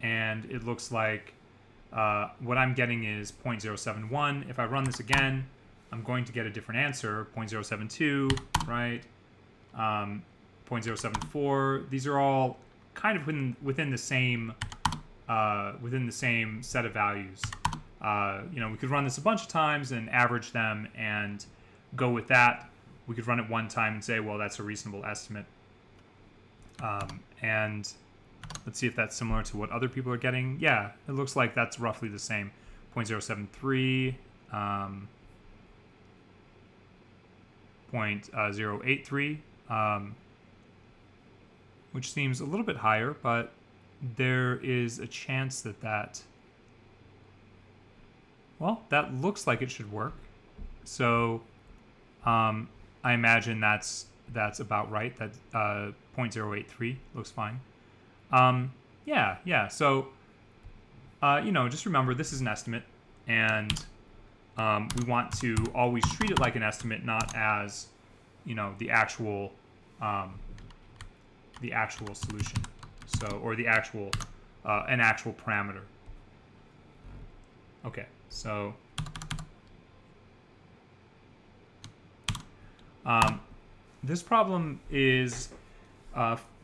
And it looks like what I'm getting is 0.071. If I run this again, I'm going to get a different answer, 0.072, right? 0.074. These are all kind of within the same set of values. We could run this a bunch of times and average them and go with that. We could run it one time and say, well, that's a reasonable estimate. And let's see if that's similar to what other people are getting. Yeah, it looks like that's roughly the same. 0.073, 0.083, which seems a little bit higher, but there is a chance that looks like it should work. So I imagine that's about right. That 0.083 looks fine. Yeah. So, just remember this is an estimate, and we want to always treat it like an estimate, not as, the actual solution. So, or the actual, an actual parameter. Okay. So, this problem is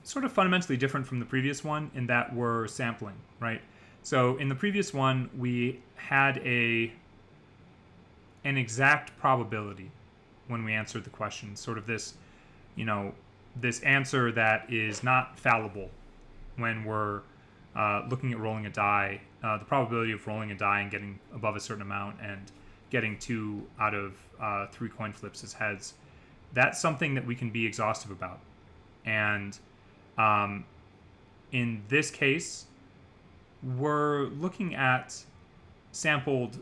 sort of fundamentally different from the previous one in that we're sampling, right? So in the previous one, we had an exact probability when we answered the question, sort of this, this answer that is not fallible when we're looking at rolling a die, the probability of rolling a die and getting above a certain amount and getting 2 out of 3 coin flips as heads. That's something that we can be exhaustive about. And in this case, we're looking at sampled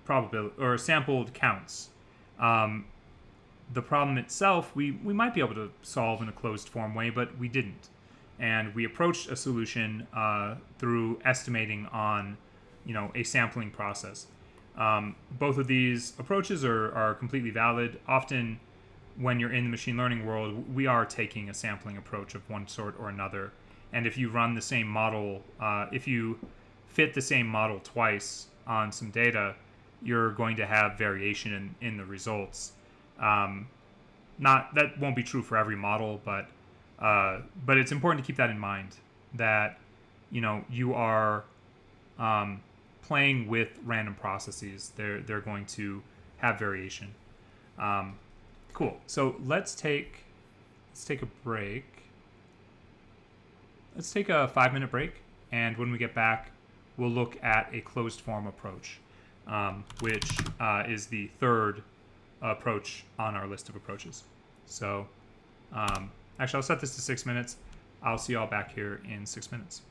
probability or sampled counts. The problem itself, we might be able to solve in a closed form way, but we didn't. And we approached a solution through estimating on, a sampling process. Both of these approaches are completely valid. Often, when you're in the machine learning world, we are taking a sampling approach of one sort or another. And if you run the same model, if you fit the same model twice on some data, you're going to have variation in the results. That won't be true for every model, but it's important to keep that in mind, that you are playing with random processes. They're going to have variation. Cool. So let's take a break. Let's take a 5-minute break, and when we get back, we'll look at a closed form approach, which is the third approach on our list of approaches. So actually, I'll set this to 6 minutes. I'll see you all back here in 6 minutes.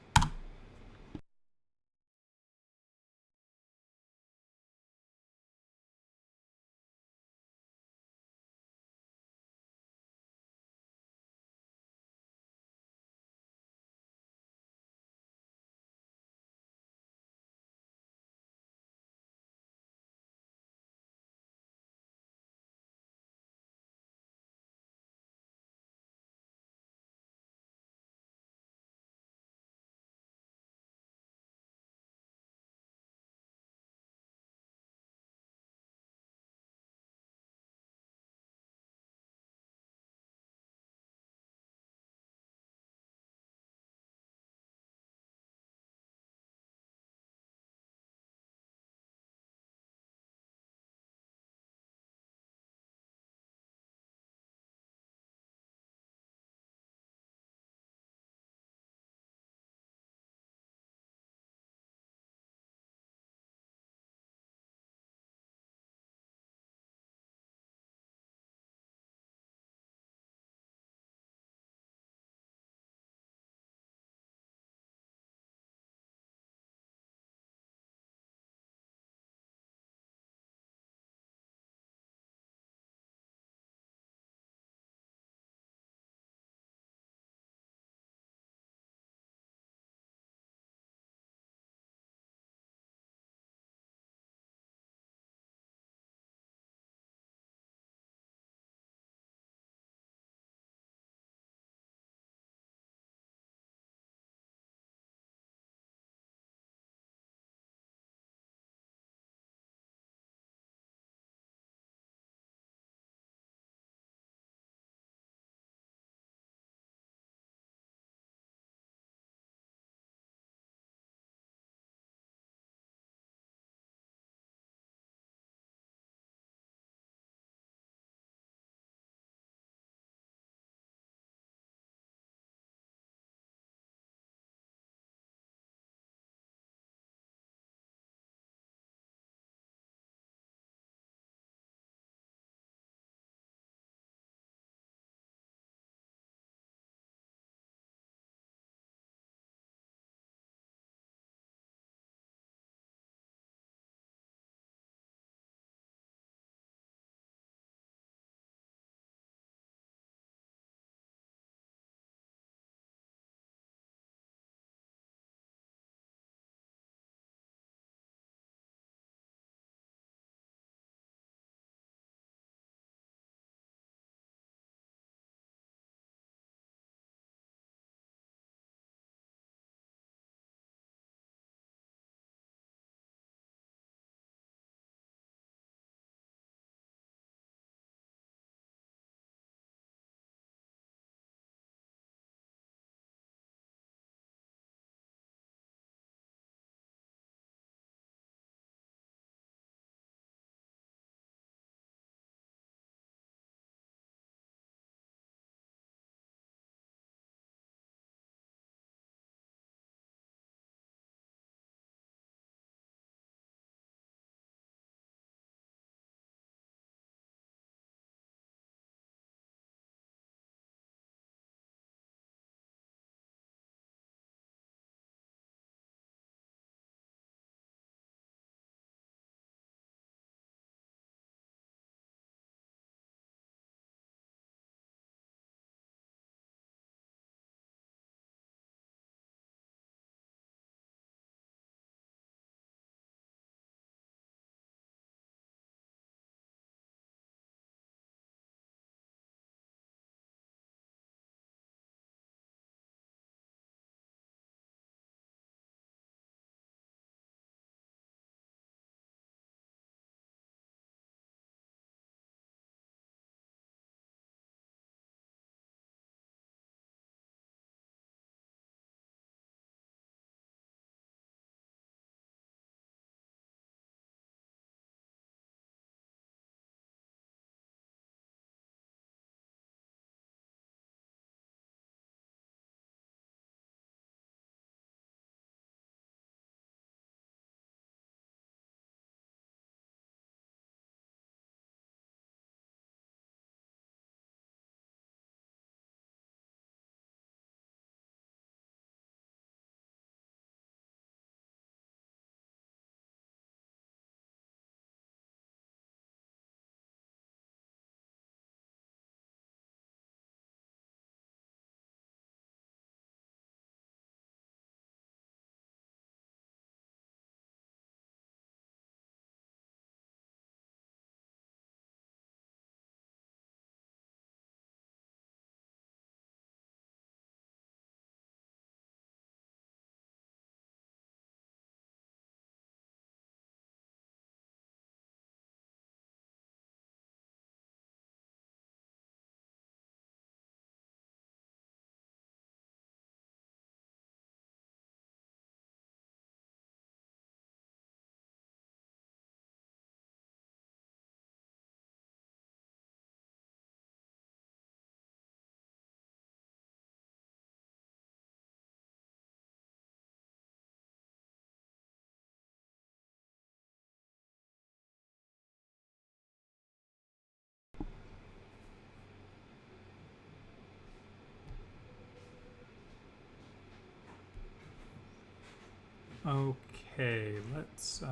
Okay, let's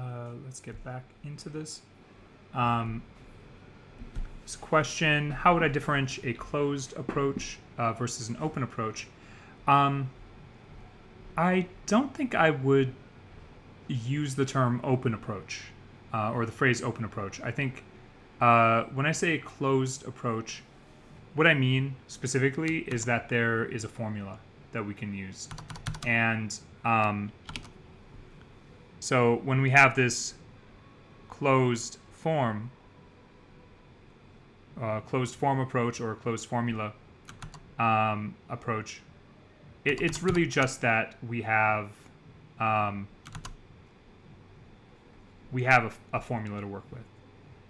get back into this. This question: how would I differentiate a closed approach versus an open approach? I don't think I would use the term open approach or the phrase open approach. I think when I say closed approach, what I mean specifically is that there is a formula that we can use. And so when we have this closed form approach or closed formula approach, it's really just that we have a formula to work with.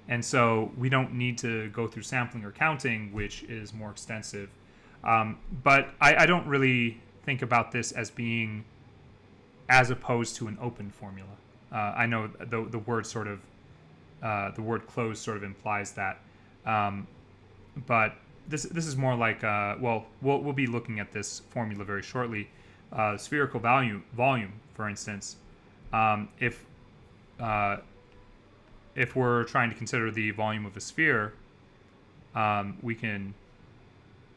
And so we don't need to go through sampling or counting, which is more extensive. But I don't really think about this as being as opposed to an open formula. I know the word sort of, the word closed sort of implies that. But this is more like, we'll be looking at this formula very shortly. Spherical volume, for instance, if we're trying to consider the volume of a sphere, we can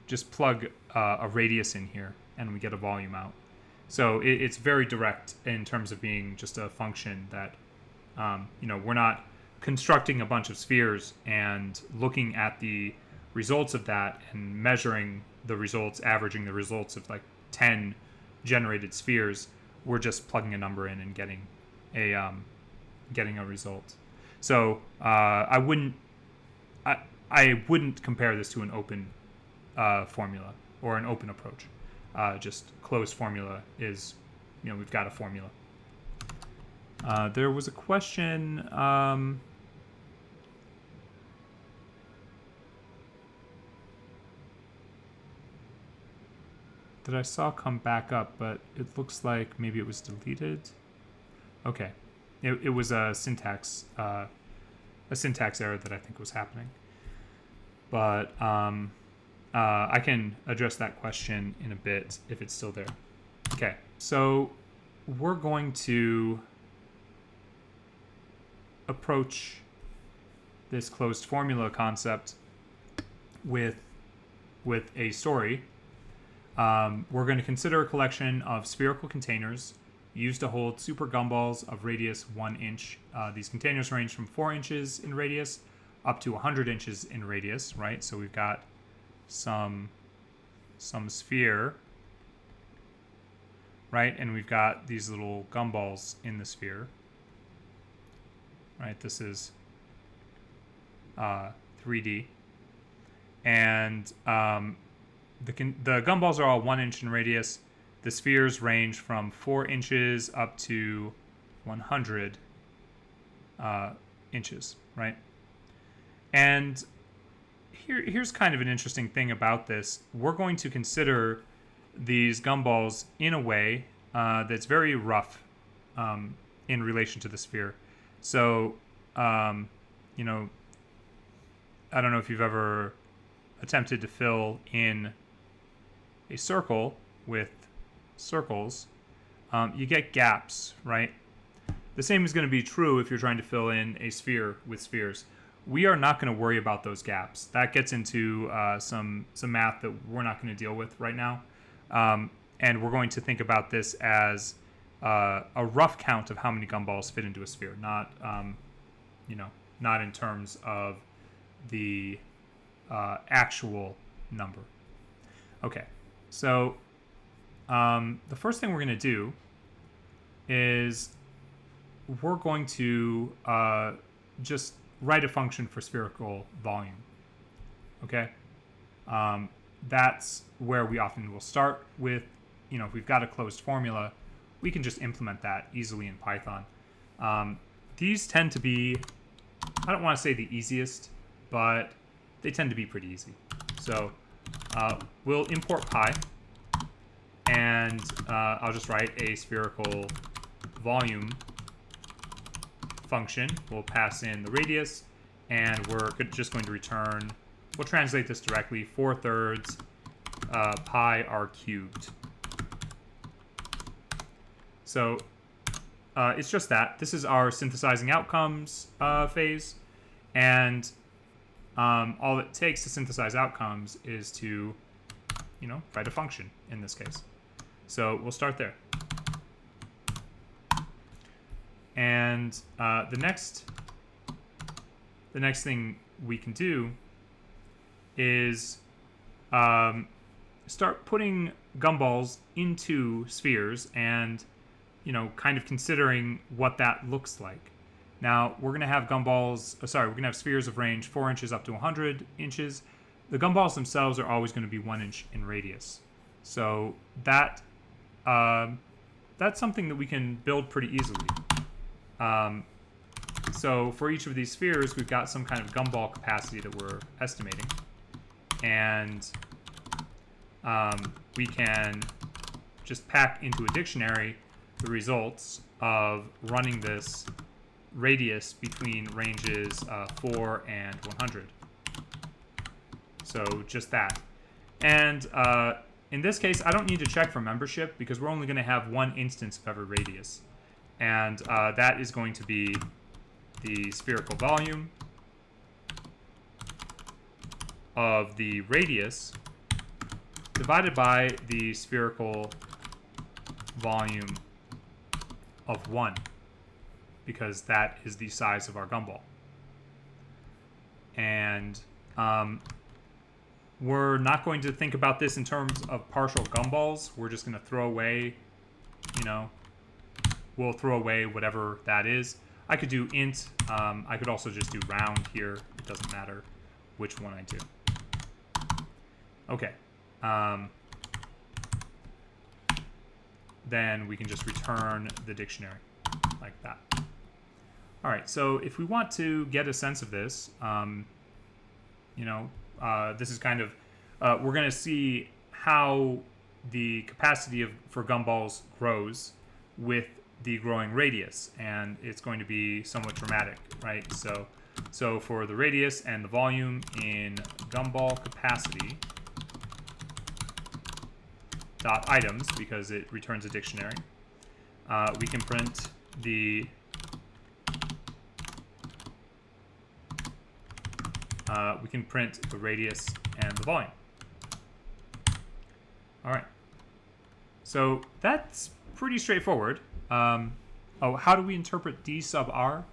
just plug a radius in here and we get a volume out. So it's very direct in terms of being just a function that, we're not constructing a bunch of spheres and looking at the results of that and measuring the results, averaging the results of like 10 generated spheres. We're just plugging a number in and getting a result. So I wouldn't compare this to an open formula or an open approach. Just closed formula is, we've got a formula. There was a question. That I saw come back up, but it looks like maybe it was deleted. Okay, it was a syntax error that I think was happening. But I can address that question in a bit if it's still there. Okay, so we're going to approach this closed formula concept with a story. We're going to consider a collection of spherical containers used to hold super gumballs of radius 1 inch. These containers range from 4 inches in radius up to 100 inches in radius, right? So we've got some sphere, right? And we've got these little gumballs in the sphere, right? This is 3D. And the gumballs are all 1 inch in radius. The spheres range from 4 inches up to 100 inches, right? And here's kind of an interesting thing about this. We're going to consider these gumballs in a way that's very rough in relation to the sphere. So, I don't know if you've ever attempted to fill in a circle with circles. You get gaps, right? The same is going to be true if you're trying to fill in a sphere with spheres. We are not going to worry about those gaps. That gets into some math that we're not going to deal with right now. And we're going to think about this as a rough count of how many gumballs fit into a sphere, not in terms of the actual number. Okay, so the first thing we're going to do is we're going to just write a function for spherical volume. Okay, that's where we often will start with. If we've got a closed formula, we can just implement that easily in Python. These tend to be, I don't want to say the easiest, but they tend to be pretty easy. So we'll import pi, and I'll just write a spherical volume function. We'll pass in the radius, and we're just going to return, we'll translate this directly, 4/3 pi r cubed. So it's just that. This is our synthesizing outcomes phase. And all it takes to synthesize outcomes is to, write a function in this case. So we'll start there. And the next thing we can do is start putting gumballs into spheres and, kind of considering what that looks like. Now, we're going to have we're going to have spheres of range 4 inches up to 100 inches. The gumballs themselves are always going to be 1 inch in radius. So that's something that we can build pretty easily. So for each of these spheres, we've got some kind of gumball capacity that we're estimating. And we can just pack into a dictionary the results of running this radius between ranges 4 and 100. So just that. And in this case, I don't need to check for membership because we're only going to have one instance of every radius. And that is going to be the spherical volume of the radius divided by the spherical volume of 1, because that is the size of our gumball. And we're not going to think about this in terms of partial gumballs. We're just going to throw away, we'll throw away whatever that is. I could do int. I could also just do round here. It doesn't matter which one I do. Okay. Then we can just return the dictionary like that. All right, so if we want to get a sense of this, this is kind of, we're going to see how the capacity for gumballs grows with the growing radius, and it's going to be somewhat dramatic, right? So for the radius and the volume in gumball capacity dot items, because it returns a dictionary, we can print the radius and the volume. All right. So that's pretty straightforward. How do we interpret d sub r?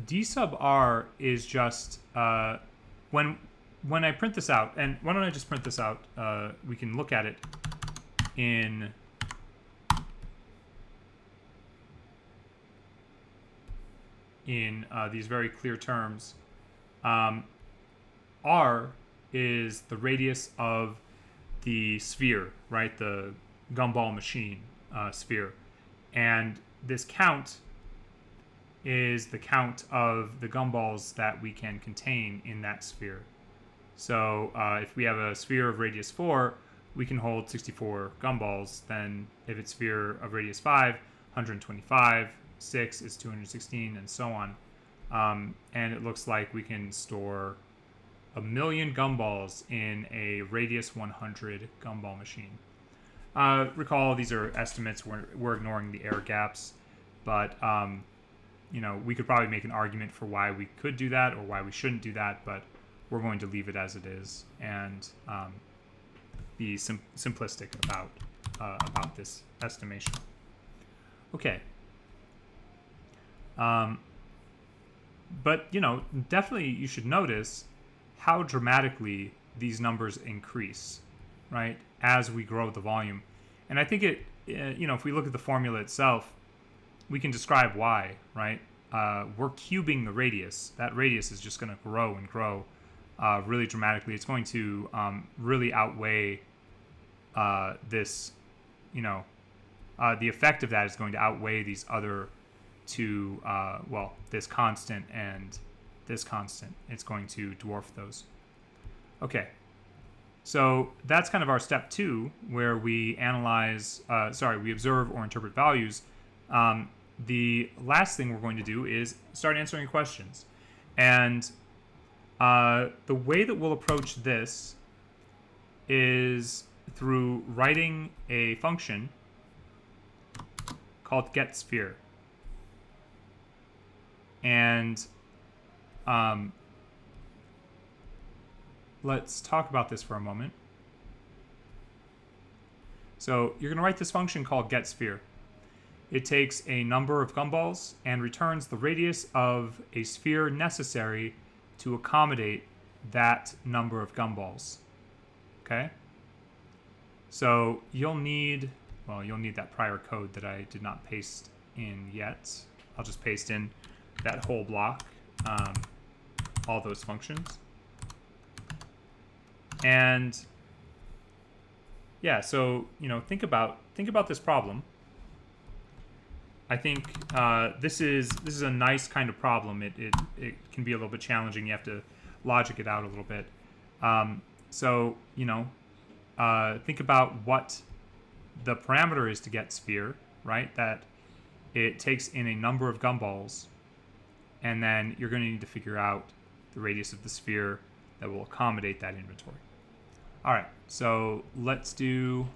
D sub r is just when I print this out, and why don't I just print this out? We can look at it in these very clear terms. R is the radius of the sphere, right? The gumball machine sphere. And this count is the count of the gumballs that we can contain in that sphere. So if we have a sphere of radius 4, we can hold 64 gumballs. Then if it's sphere of radius 5, 125, 6 is 216, and so on. And it looks like we can store 1 million gumballs in a radius 100 gumball machine. Recall these are estimates. We're ignoring the air gaps, but we could probably make an argument for why we could do that or why we shouldn't do that, but we're going to leave it as it is and be simplistic about this estimation. Okay. But definitely you should notice how dramatically these numbers increase, right, as we grow the volume. And I think if we look at the formula itself, we can describe why, right? We're cubing the radius. That radius is just going to grow and grow really dramatically. It's going to really outweigh this, the effect of that is going to outweigh these other two, this constant and this constant. It's going to dwarf those. Okay. So that's kind of our step 2, where we we observe or interpret values. The last thing we're going to do is start answering questions. And the way that we'll approach this is through writing a function called getSphere. And let's talk about this for a moment. So you're going to write this function called getSphere. It takes a number of gumballs and returns the radius of a sphere necessary to accommodate that number of gumballs. Okay? So you'll need that prior code that I did not paste in yet. I'll just paste in that whole block, all those functions. And yeah, so think about this problem. I think this is a nice kind of problem. It can be a little bit challenging. You have to logic it out a little bit. So think about what the parameter is to getSphere, right? That it takes in a number of gumballs, and then you're going to need to figure out the radius of the sphere that will accommodate that inventory. All right, so let's do.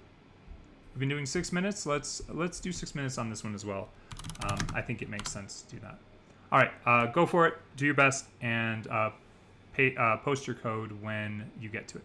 We've been doing 6 minutes. Let's do 6 minutes on this one as well. I think it makes sense to do that. All right, go for it. Do your best, and post your code when you get to it.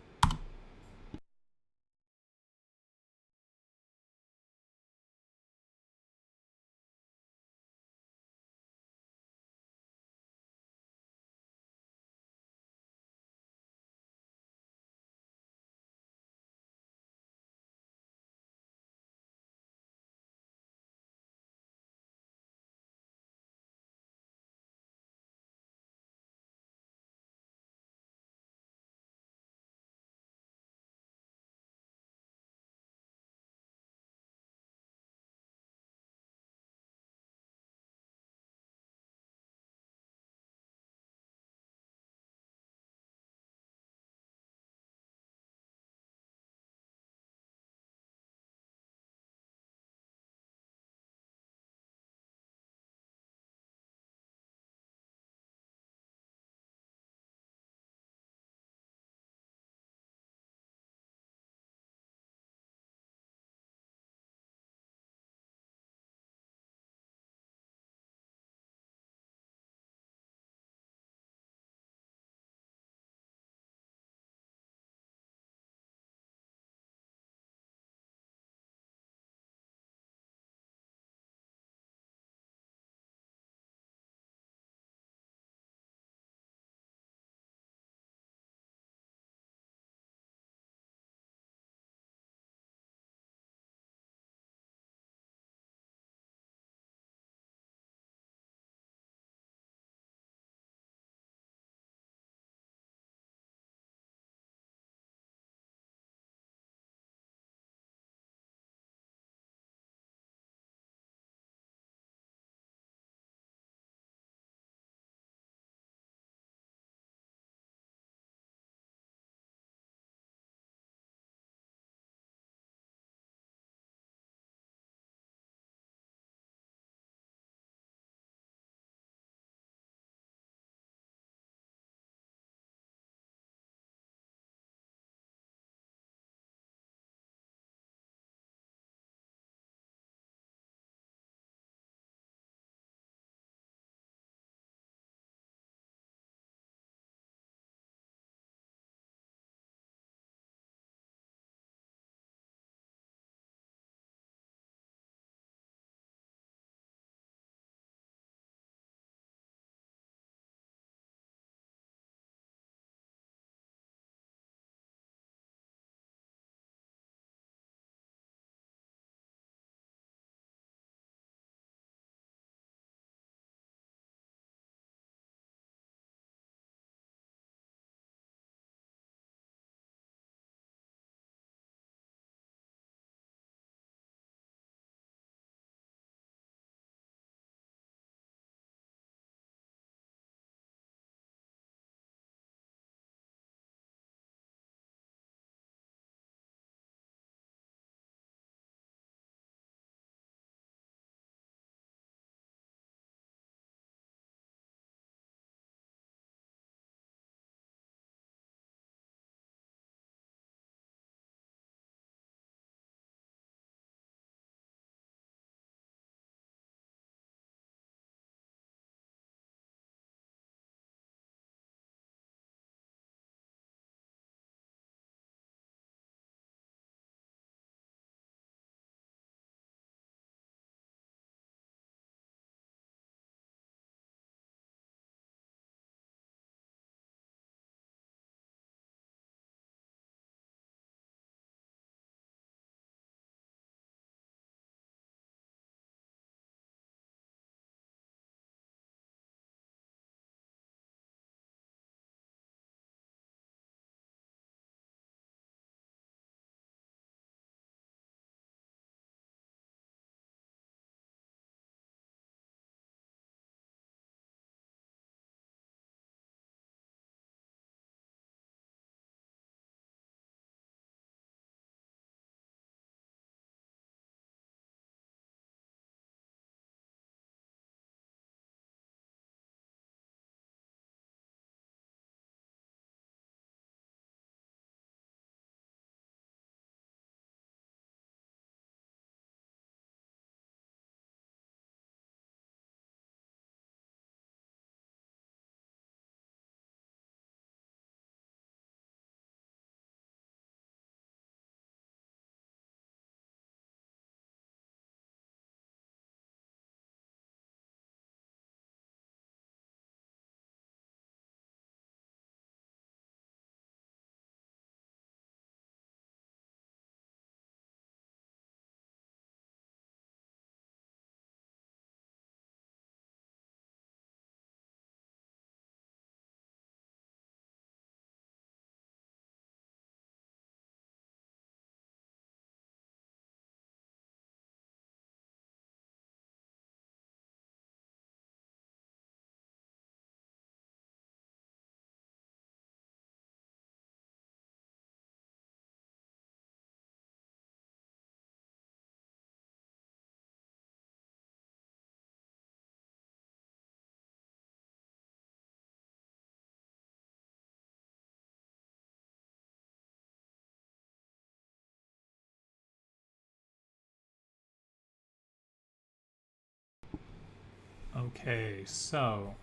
Okay, so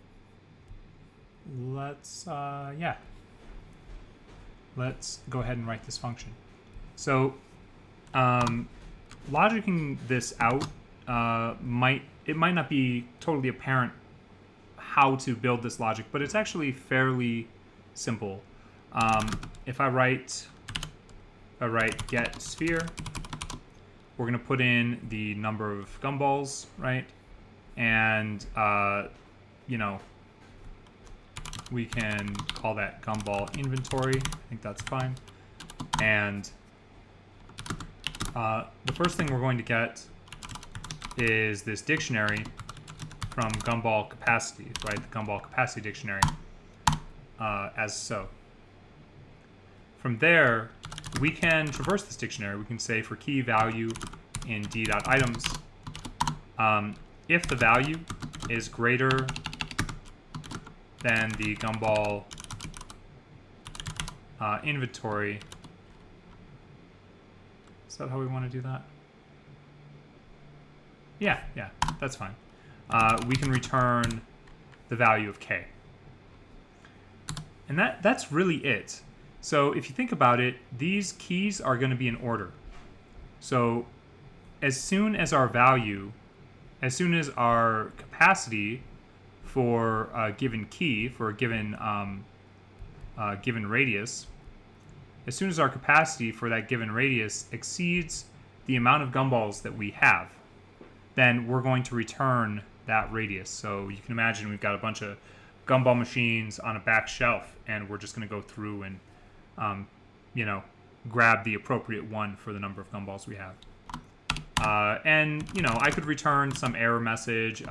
let's let's go ahead and write this function. So logicking this out might not be totally apparent how to build this logic, but it's actually fairly simple. If I write get sphere, we're going to put in the number of gumballs, right? And we can call that gumball inventory. I think that's fine. And the first thing we're going to get is this dictionary from gumball capacity, right? The gumball capacity dictionary, as so. From there, we can traverse this dictionary. We can say for key value in d.items, if the value is greater than the gumball inventory. Is that how we want to do that? Yeah, that's fine. We can return the value of k. And that's really it. So if you think about it, these keys are going to be in order. So as soon as our capacity for a given key, for a given given radius, as soon as our capacity for that given radius exceeds the amount of gumballs that we have, then we're going to return that radius. So you can imagine we've got a bunch of gumball machines on a back shelf, and we're just going to go through and grab the appropriate one for the number of gumballs we have. And I could return some error message,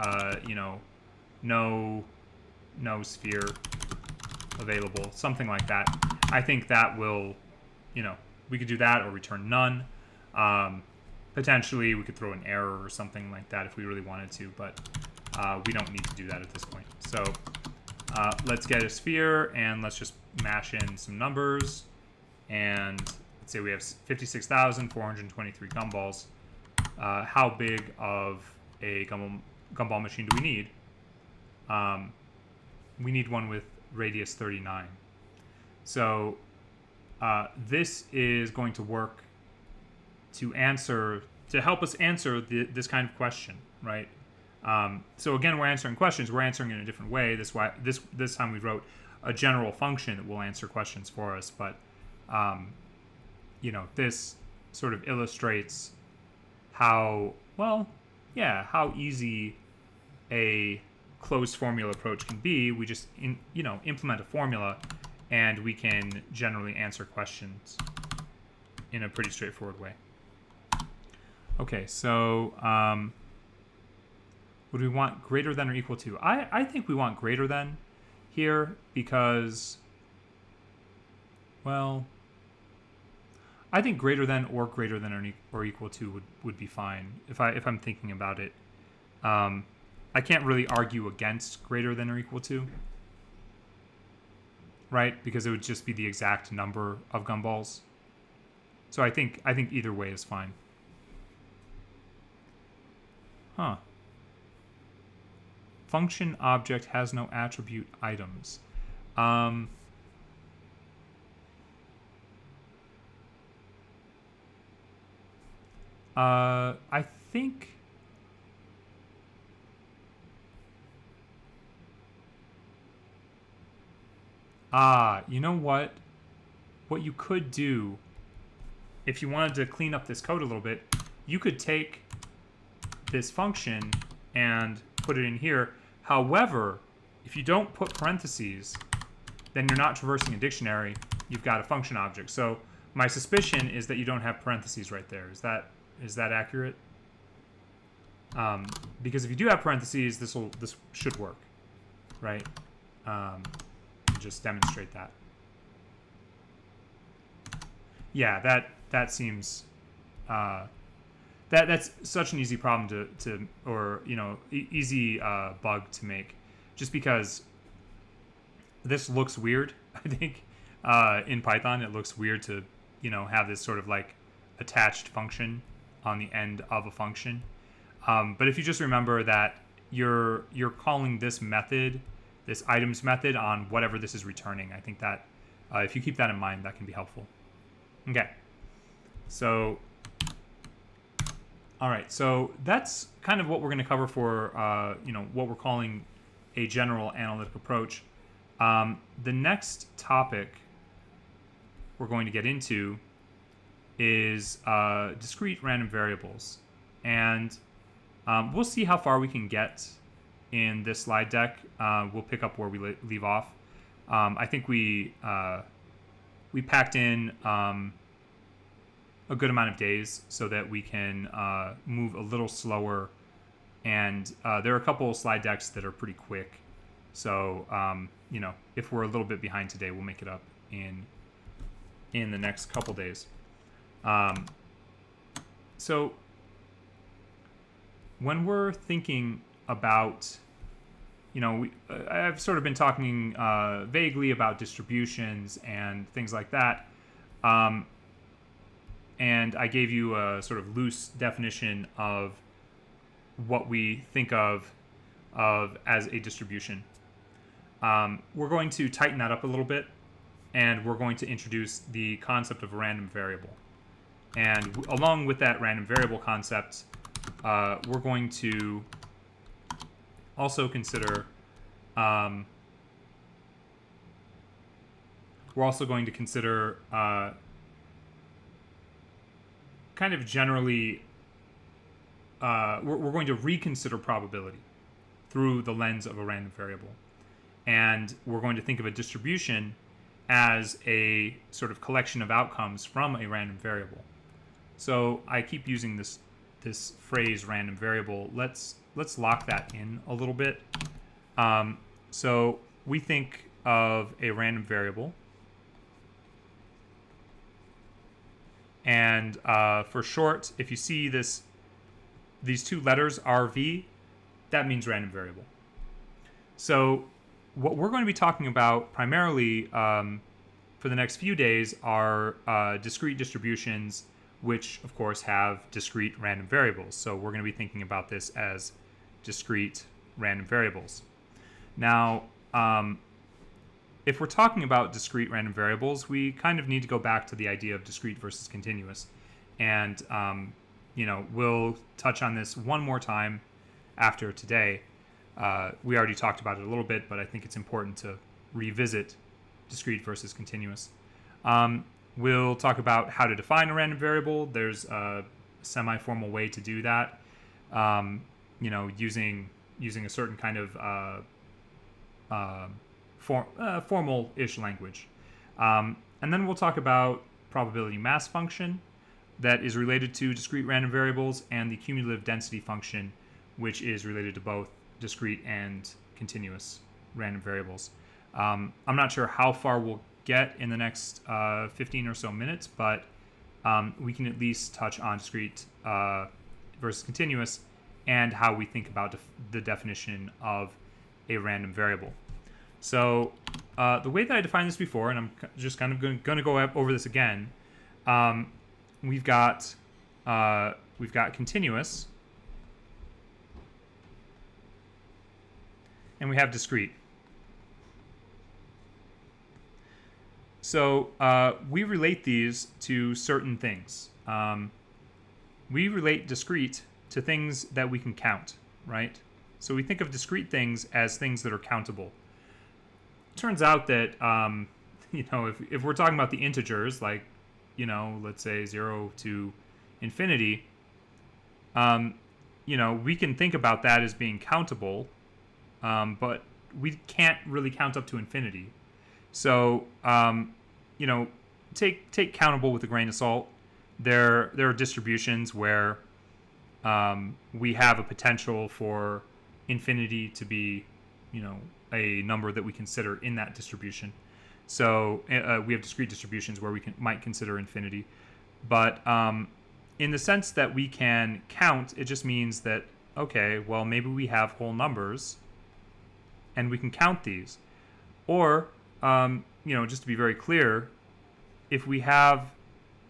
no sphere available, something like that. I think that will, we could do that, or return none. Potentially we could throw an error or something like that if we really wanted to, but we don't need to do that at this point. So let's get a sphere, and let's just mash in some numbers, and let's say we have 56,423 gumballs. How big of a gumball machine do we need? We need one with radius 39. So this is going to work to help us answer this kind of question, right? So again, we're answering questions. We're answering in a different way. This time we wrote a general function that will answer questions for us. But this sort of illustrates how easy a closed formula approach can be. We just implement a formula, and we can generally answer questions in a pretty straightforward way. Okay, so would we want greater than or equal to? I think we want greater than here because, well, I think greater than or or equal to would be fine if I'm thinking about it. I can't really argue against greater than or equal to, right? Because it would just be the exact number of gumballs. So I think either way is fine. Huh. Function object has no attribute items. I think you know what? What you could do, if you wanted to clean up this code a little bit, you could take this function and put it in here. However, if you don't put parentheses, then you're not traversing a dictionary. You've got a function object. So my suspicion is that you don't have parentheses right there. Is that accurate? Because if you do have parentheses, this should work, right? Just demonstrate that. Yeah, that seems that's such an easy problem easy bug to make, just because this looks weird. I think in Python it looks weird to have this sort of like attached function on the end of a function. But if you just remember that you're calling this method, this items method, on whatever this is returning. I think that if you keep that in mind, that can be helpful. Okay. So, all right. So that's kind of what we're going to cover for what we're calling a general analytic approach. The next topic we're going to get into is discrete random variables, and we'll see how far we can get in this slide deck. We'll pick up where we leave off. I think we packed in a good amount of days so that we can move a little slower, and there are a couple of slide decks that are pretty quick. So if we're a little bit behind today, we'll make it up in the next couple days. So when we're thinking about, I've sort of been talking vaguely about distributions and things like that. And I gave you a sort of loose definition of what we think of as a distribution. We're going to tighten that up a little bit, and we're going to introduce the concept of a random variable. And along with that random variable concept, we're going to also consider kind of generally, we're going to reconsider probability through the lens of a random variable. And we're going to think of a distribution as a sort of collection of outcomes from a random variable. So I keep using this phrase random variable. Let's lock that in a little bit. So we think of a random variable, and for short, if you see these two letters RV, that means random variable. So what we're going to be talking about primarily for the next few days are discrete distributions, which of course have discrete random variables. So we're going to be thinking about this as discrete random variables. Now, if we're talking about discrete random variables, we kind of need to go back to the idea of discrete versus continuous. And, we'll touch on this one more time after today. We already talked about it a little bit, but I think it's important to revisit discrete versus continuous. We'll talk about how to define a random variable. There's a semi-formal way to do that, using a certain kind of formal-ish language. And then we'll talk about probability mass function that is related to discrete random variables, and the cumulative density function, which is related to both discrete and continuous random variables. I'm not sure how far we'll get in the next 15 or so minutes, but we can at least touch on discrete versus continuous and how we think about the definition of a random variable. So the way that I defined this before, and I'm just kind of going to go over this again, we've got continuous, and we have discrete. So we relate these to certain things. We relate discrete to things that we can count, right? So we think of discrete things as things that are countable. Turns out that, if we're talking about the integers, like, let's say 0 to infinity, we can think about that as being countable, but we can't really count up to infinity. So, take countable with a grain of salt. There are distributions where we have a potential for infinity to be, a number that we consider in that distribution. So we have discrete distributions where we might consider infinity. But in the sense that we can count, it just means that, okay, well, maybe we have whole numbers and we can count these. Or, just to be very clear, if we have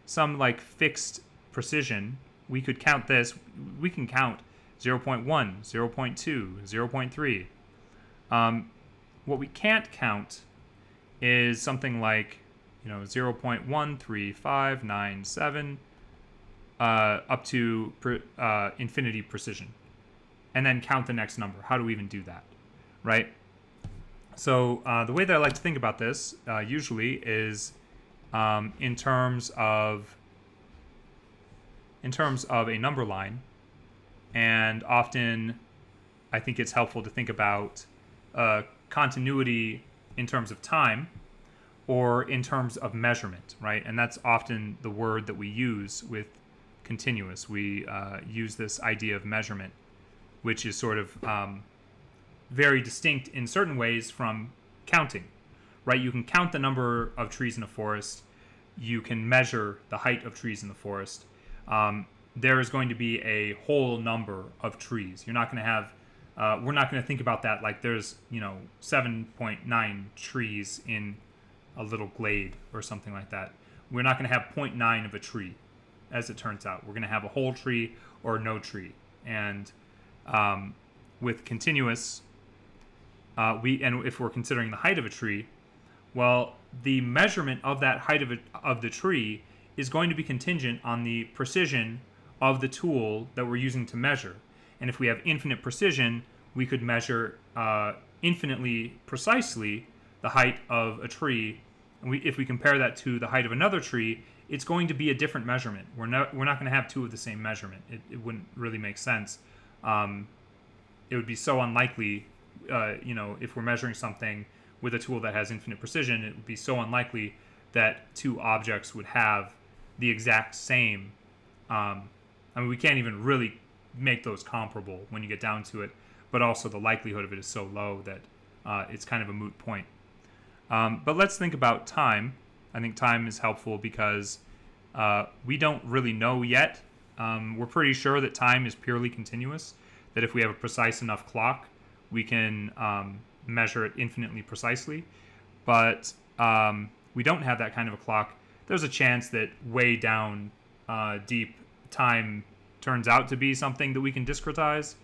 some fixed precision, we could count this. We can count 0.1, 0.2, 0.3. What we can't count is something like 0.13597 up to infinity precision, and then count the next number. How do we even do that, right? So the way that I like to think about this usually is in terms of a number line, and often I think it's helpful to think about continuity in terms of time or in terms of measurement, right? And that's often the word that we use with continuous. We use this idea of measurement, which is sort of very distinct in certain ways from counting, right? You can count the number of trees in a forest. You can measure the height of trees in the forest. There is going to be a whole number of trees. You're not going to have we're not going to think about that like there's 7.9 trees in a little glade or something like that. We're not going to have 0.9 of a tree, as it turns out. We're going to have a whole tree or no tree. And with continuous, and if we're considering the height of a tree, well, the measurement of that height of the tree is going to be contingent on the precision of the tool that we're using to measure. And if we have infinite precision, we could measure infinitely precisely the height of a tree. And if we compare that to the height of another tree, it's going to be a different measurement. We're not going to have two of the same measurement. It wouldn't really make sense. It would be so unlikely, if we're measuring something with a tool that has infinite precision, it would be so unlikely that two objects would have the exact same. We can't even really make those comparable when you get down to it, but also the likelihood of it is so low that it's kind of a moot point. But let's think about time. I think time is helpful because we don't really know yet. We're pretty sure that time is purely continuous, that if we have a precise enough clock, we can measure it infinitely precisely. But we don't have that kind of a clock. There's a chance that way down deep, time turns out to be something that we can discretize.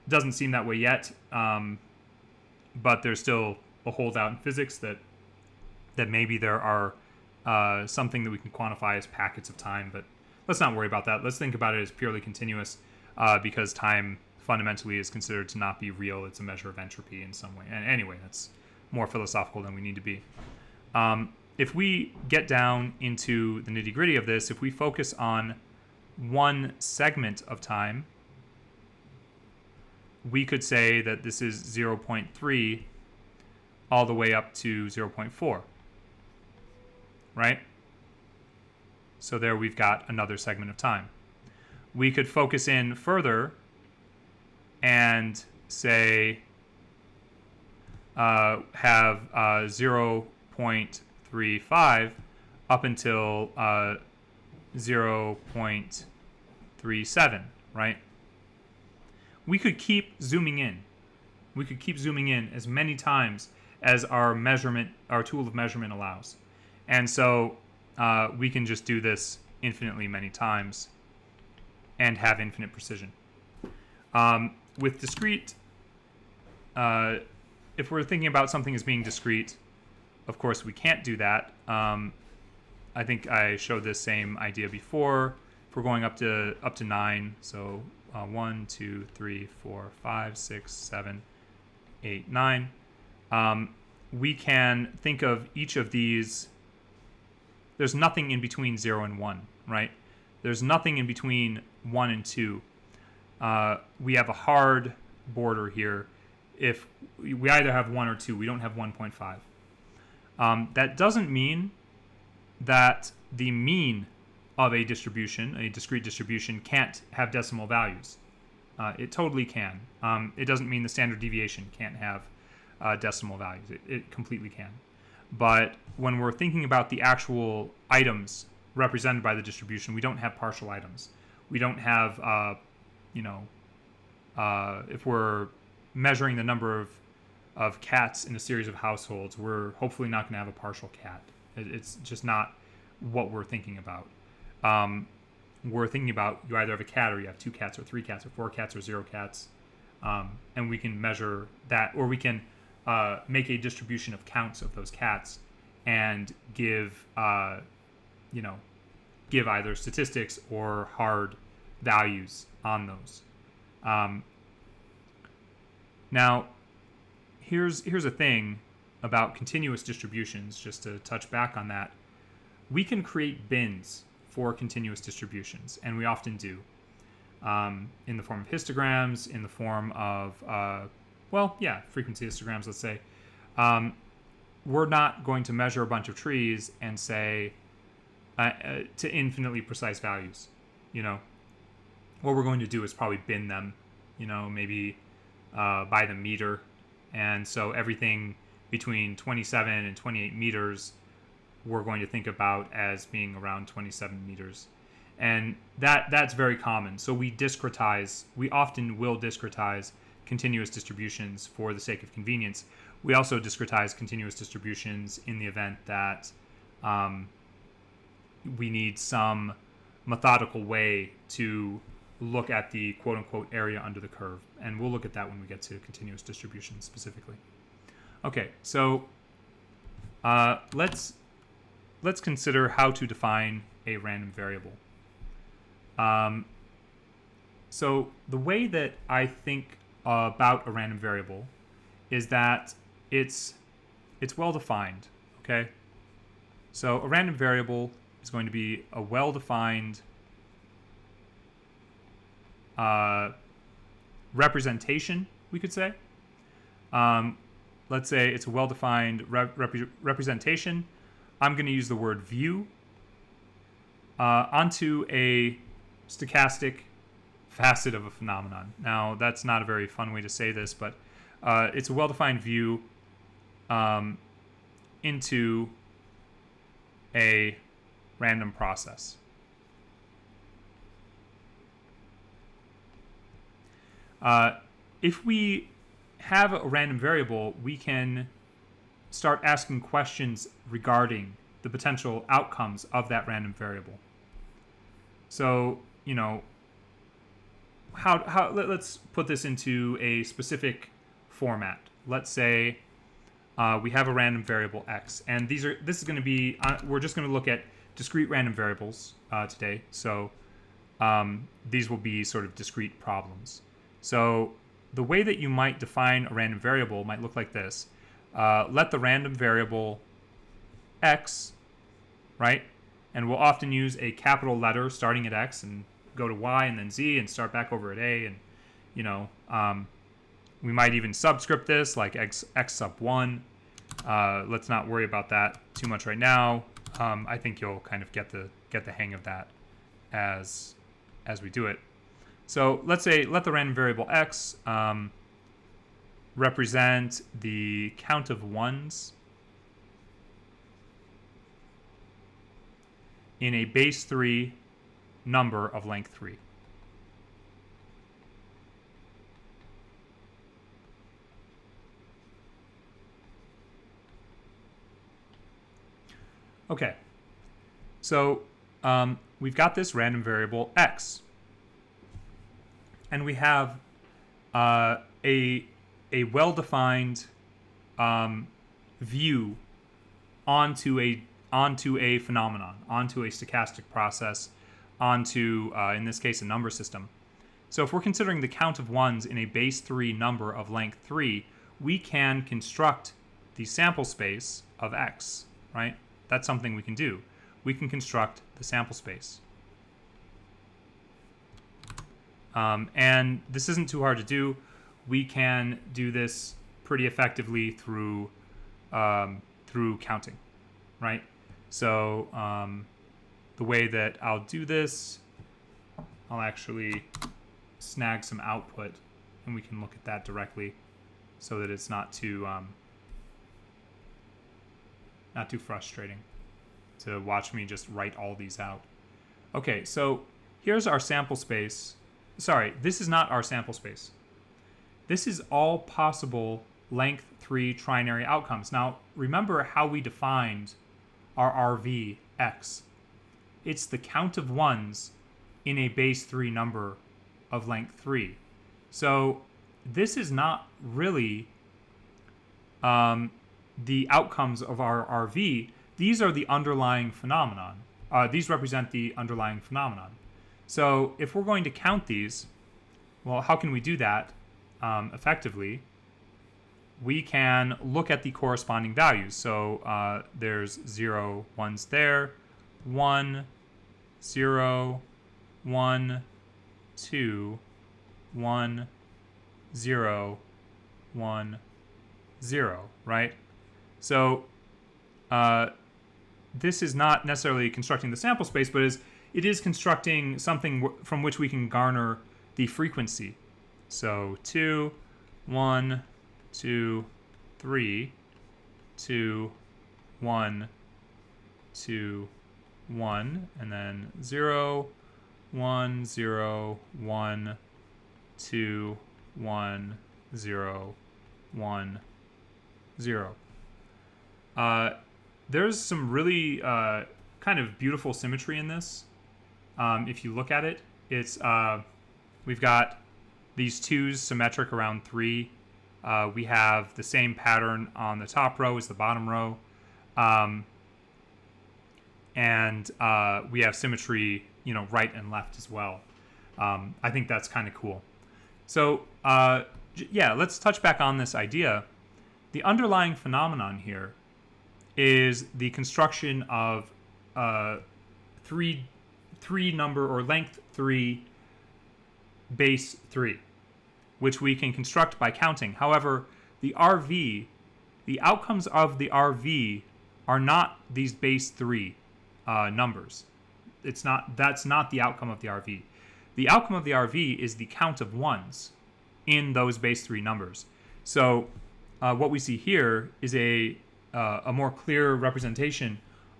Doesn't seem that way yet, but there's still a holdout in physics that maybe there are something that we can quantify as packets of time, but let's not worry about that. Let's think about it as purely continuous because time fundamentally is considered to not be real. It's a measure of entropy in some way. And anyway, that's more philosophical than we need to be. If we get down into the nitty-gritty of this, if we focus on one segment of time, we could say that this is 0.3 all the way up to 0.4, right? So there we've got another segment of time. We could focus in further and say have 0.35 up until 0.37, right? We could keep zooming in. We could keep zooming in as many times as our tool of measurement allows. And so we can just do this infinitely many times and have infinite precision. With discrete, if we're thinking about something as being discrete, of course we can't do that. I think I showed this same idea before. If we're going up to 9, so 1, 2, 3, 4, 5, 6, 7, 8, 9. We can think of each of these. There's nothing in between 0 and 1, right? There's nothing in between 1 and 2. We have a hard border here. If we either have 1 or 2, we don't have 1.5. That doesn't mean that the mean of a distribution, a discrete distribution, can't have decimal values. It totally can. It doesn't mean the standard deviation can't have decimal values. It completely can. But when we're thinking about the actual items represented by the distribution, we don't have partial items. We don't have, if we're measuring the number of cats in a series of households, we're hopefully not going to have a partial cat. It's just not what we're thinking about. we're thinking about you either have a cat or you have 2 cats or 3 cats or 4 cats or 0 cats. And we can measure that, or we can make a distribution of counts of those cats and give either statistics or hard values on those. Now, here's a thing about continuous distributions, just to touch back on that. We can create bins for continuous distributions, and we often do, in the form of histograms, in the form of, frequency histograms, let's say. We're not going to measure a bunch of trees and say to infinitely precise values. What we're going to do is probably bin them, maybe by the meter. And so everything between 27 and 28 meters, we're going to think about as being around 27 meters. And that's very common. So we often will discretize continuous distributions for the sake of convenience. We also discretize continuous distributions in the event that we need some methodical way to look at the quote-unquote area under the curve. And we'll look at that when we get to continuous distributions specifically. Okay, so let's consider how to define a random variable. So the way that I think about a random variable is that it's well defined. Okay, so a random variable is going to be a well-defined representation, we could say. Let's say it's a well-defined representation. I'm going to use the word view onto a stochastic facet of a phenomenon. Now, that's not a very fun way to say this, but it's a well-defined view into a random process. If we have a random variable, we can start asking questions regarding the potential outcomes of that random variable. So, let's put this into a specific format. Let's say we have a random variable x, and this is going to be we're just going to look at discrete random variables today. So these will be sort of discrete problems. So the way that you might define a random variable might look like this. Let the random variable x, right? And we'll often use a capital letter starting at x and go to y and then z and start back over at a. And, we might even subscript this like x sub 1. Let's not worry about that too much right now. I think you'll kind of get the hang of that as we do it. So let's say let the random variable x represent the count of ones in a base 3 number of length 3. Okay, so we've got this random variable x, and we have a well-defined view onto a phenomenon, onto a stochastic process, onto in this case a number system. So if we're considering the count of ones in a base 3 number of length 3, we can construct the sample space of x, right? That's something we can do. We can construct the sample space. And this isn't too hard to do. We can do this pretty effectively through counting, right? So the way that I'll do this, I'll actually snag some output, and we can look at that directly, so that it's not too frustrating to watch me just write all these out. Okay, so here's our sample space. Sorry, this is not our sample space. This is all possible length 3 trinary outcomes. Now, remember how we defined our RV x. It's the count of ones in a base 3 number of length 3. So this is not really the outcomes of our RV. These are the underlying phenomenon. These represent the underlying phenomenon. So if we're going to count these, well, how can we do that effectively? We can look at the corresponding values. So there's 0, 1's there, 1, 0, 1, 2, 1, 0, 1, 0, right? So this is not necessarily constructing the sample space, but it is constructing something from which we can garner the frequency. So 2, 1, 2, 3, 2, 1, 2, 1, and then 0, 1, 0, 1, 2, 1, 0, 1, 0. There's some really kind of beautiful symmetry in this. If you look at it, it's we've got these 2's symmetric around 3. We have the same pattern on the top row as the bottom row. And we have symmetry, right and left as well. I think that's kind of cool. So, let's touch back on this idea. The underlying phenomenon here is the construction of three number or length 3 base 3, which we can construct by counting. However, the outcomes of the RV are not these base 3 numbers. That's not the outcome of the RV. The outcome of the RV is the count of 1's in those base 3 numbers. So what we see here is a more clear representation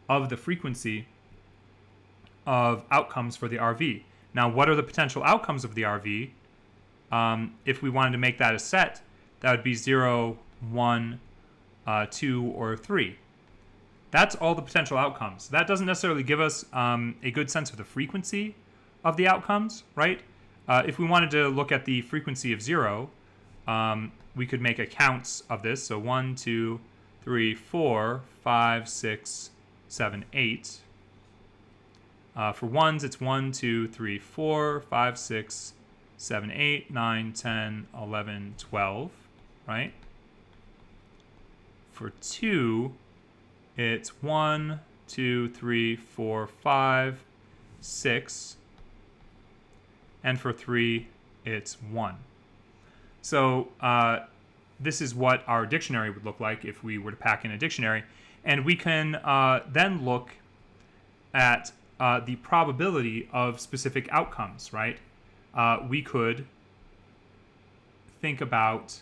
of the frequency of outcomes for the RV. Now, what are the potential outcomes of the RV? If we wanted to make that a set, that would be 0, 1, 2, or 3. That's all the potential outcomes. That doesn't necessarily give us a good sense of the frequency of the outcomes, right? If we wanted to look at the frequency of 0, we could make a counts of this. So 1, 2, 3, 4, 5, 6, 7, 8. For 1's, it's 1, 2, 3, 4, 5, 6, 7, 8, 9, 10, 11, 12, right? For 2, it's 1, 2, 3, 4, 5, 6. And for 3, it's 1. So this is what our dictionary would look like if we were to pack in a dictionary. And we can then look at the probability of specific outcomes, right? We could think about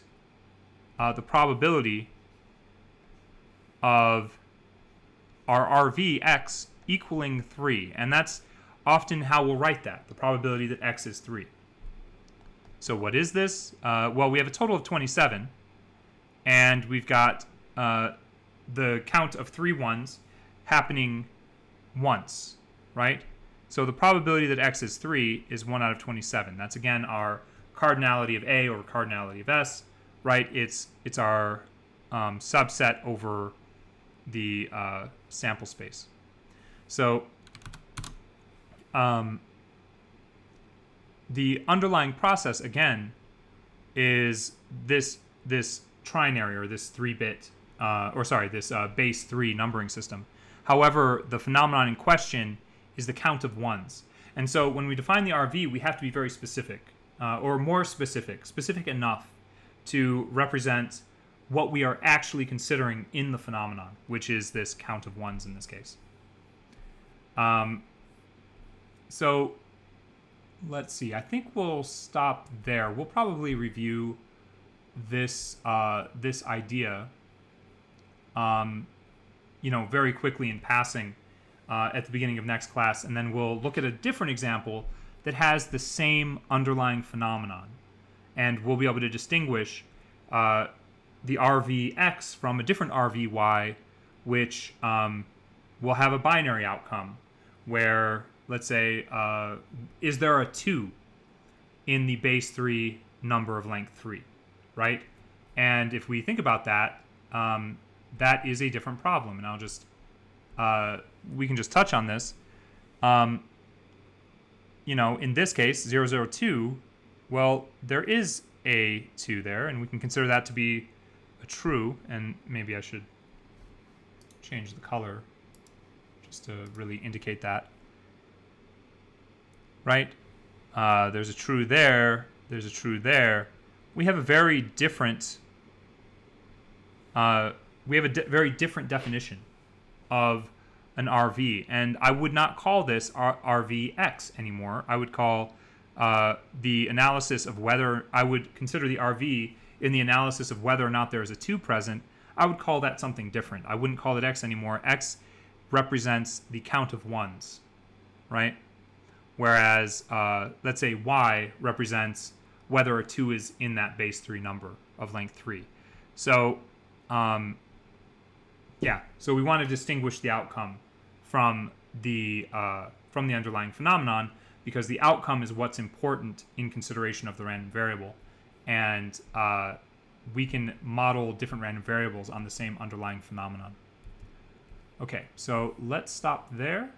the probability of our RV x equaling 3. And that's often how we'll write that, the probability that x is 3. So what is this? Well, we have a total of 27. And we've got the count of 3 1's happening once, right? So the probability that x is 3 is 1 out of 27. That's, again, our cardinality of A over cardinality of S, right? It's our subset over the sample space. So the underlying process, again, is this trinary, or this 3-bit, this base 3 numbering system. However, the phenomenon in question is the count of 1's. And so when we define the RV, we have to be very specific, or more specific enough to represent what we are actually considering in the phenomenon, which is this count of 1's in this case. So let's see. I think we'll stop there. We'll probably review this idea, very quickly in passing at the beginning of next class, and then we'll look at a different example that has the same underlying phenomenon, and we'll be able to distinguish the RVX from a different RVY, which will have a binary outcome, where let's say, is there a 2 in the base 3 number of length 3, right? And if we think about that, that is a different problem. And I'll just, we can just touch on this. In this case, 002, well, there is a 2 there, and we can consider that to be a true. And maybe I should change the color just to really indicate that. Right? There's a true there. There's a true there. We have a very different. Very different definition of an RV, and I would not call this RVX anymore. I would call the analysis of whether I would consider the RV in the analysis of whether or not there is a 2 present. I would call that something different. I wouldn't call it X anymore. X represents the count of ones, right? Whereas, let's say Y represents whether a 2 is in that base 3 number of length 3. So, so we want to distinguish the outcome from the underlying phenomenon, because the outcome is what's important in consideration of the random variable. And we can model different random variables on the same underlying phenomenon. Okay, so let's stop there.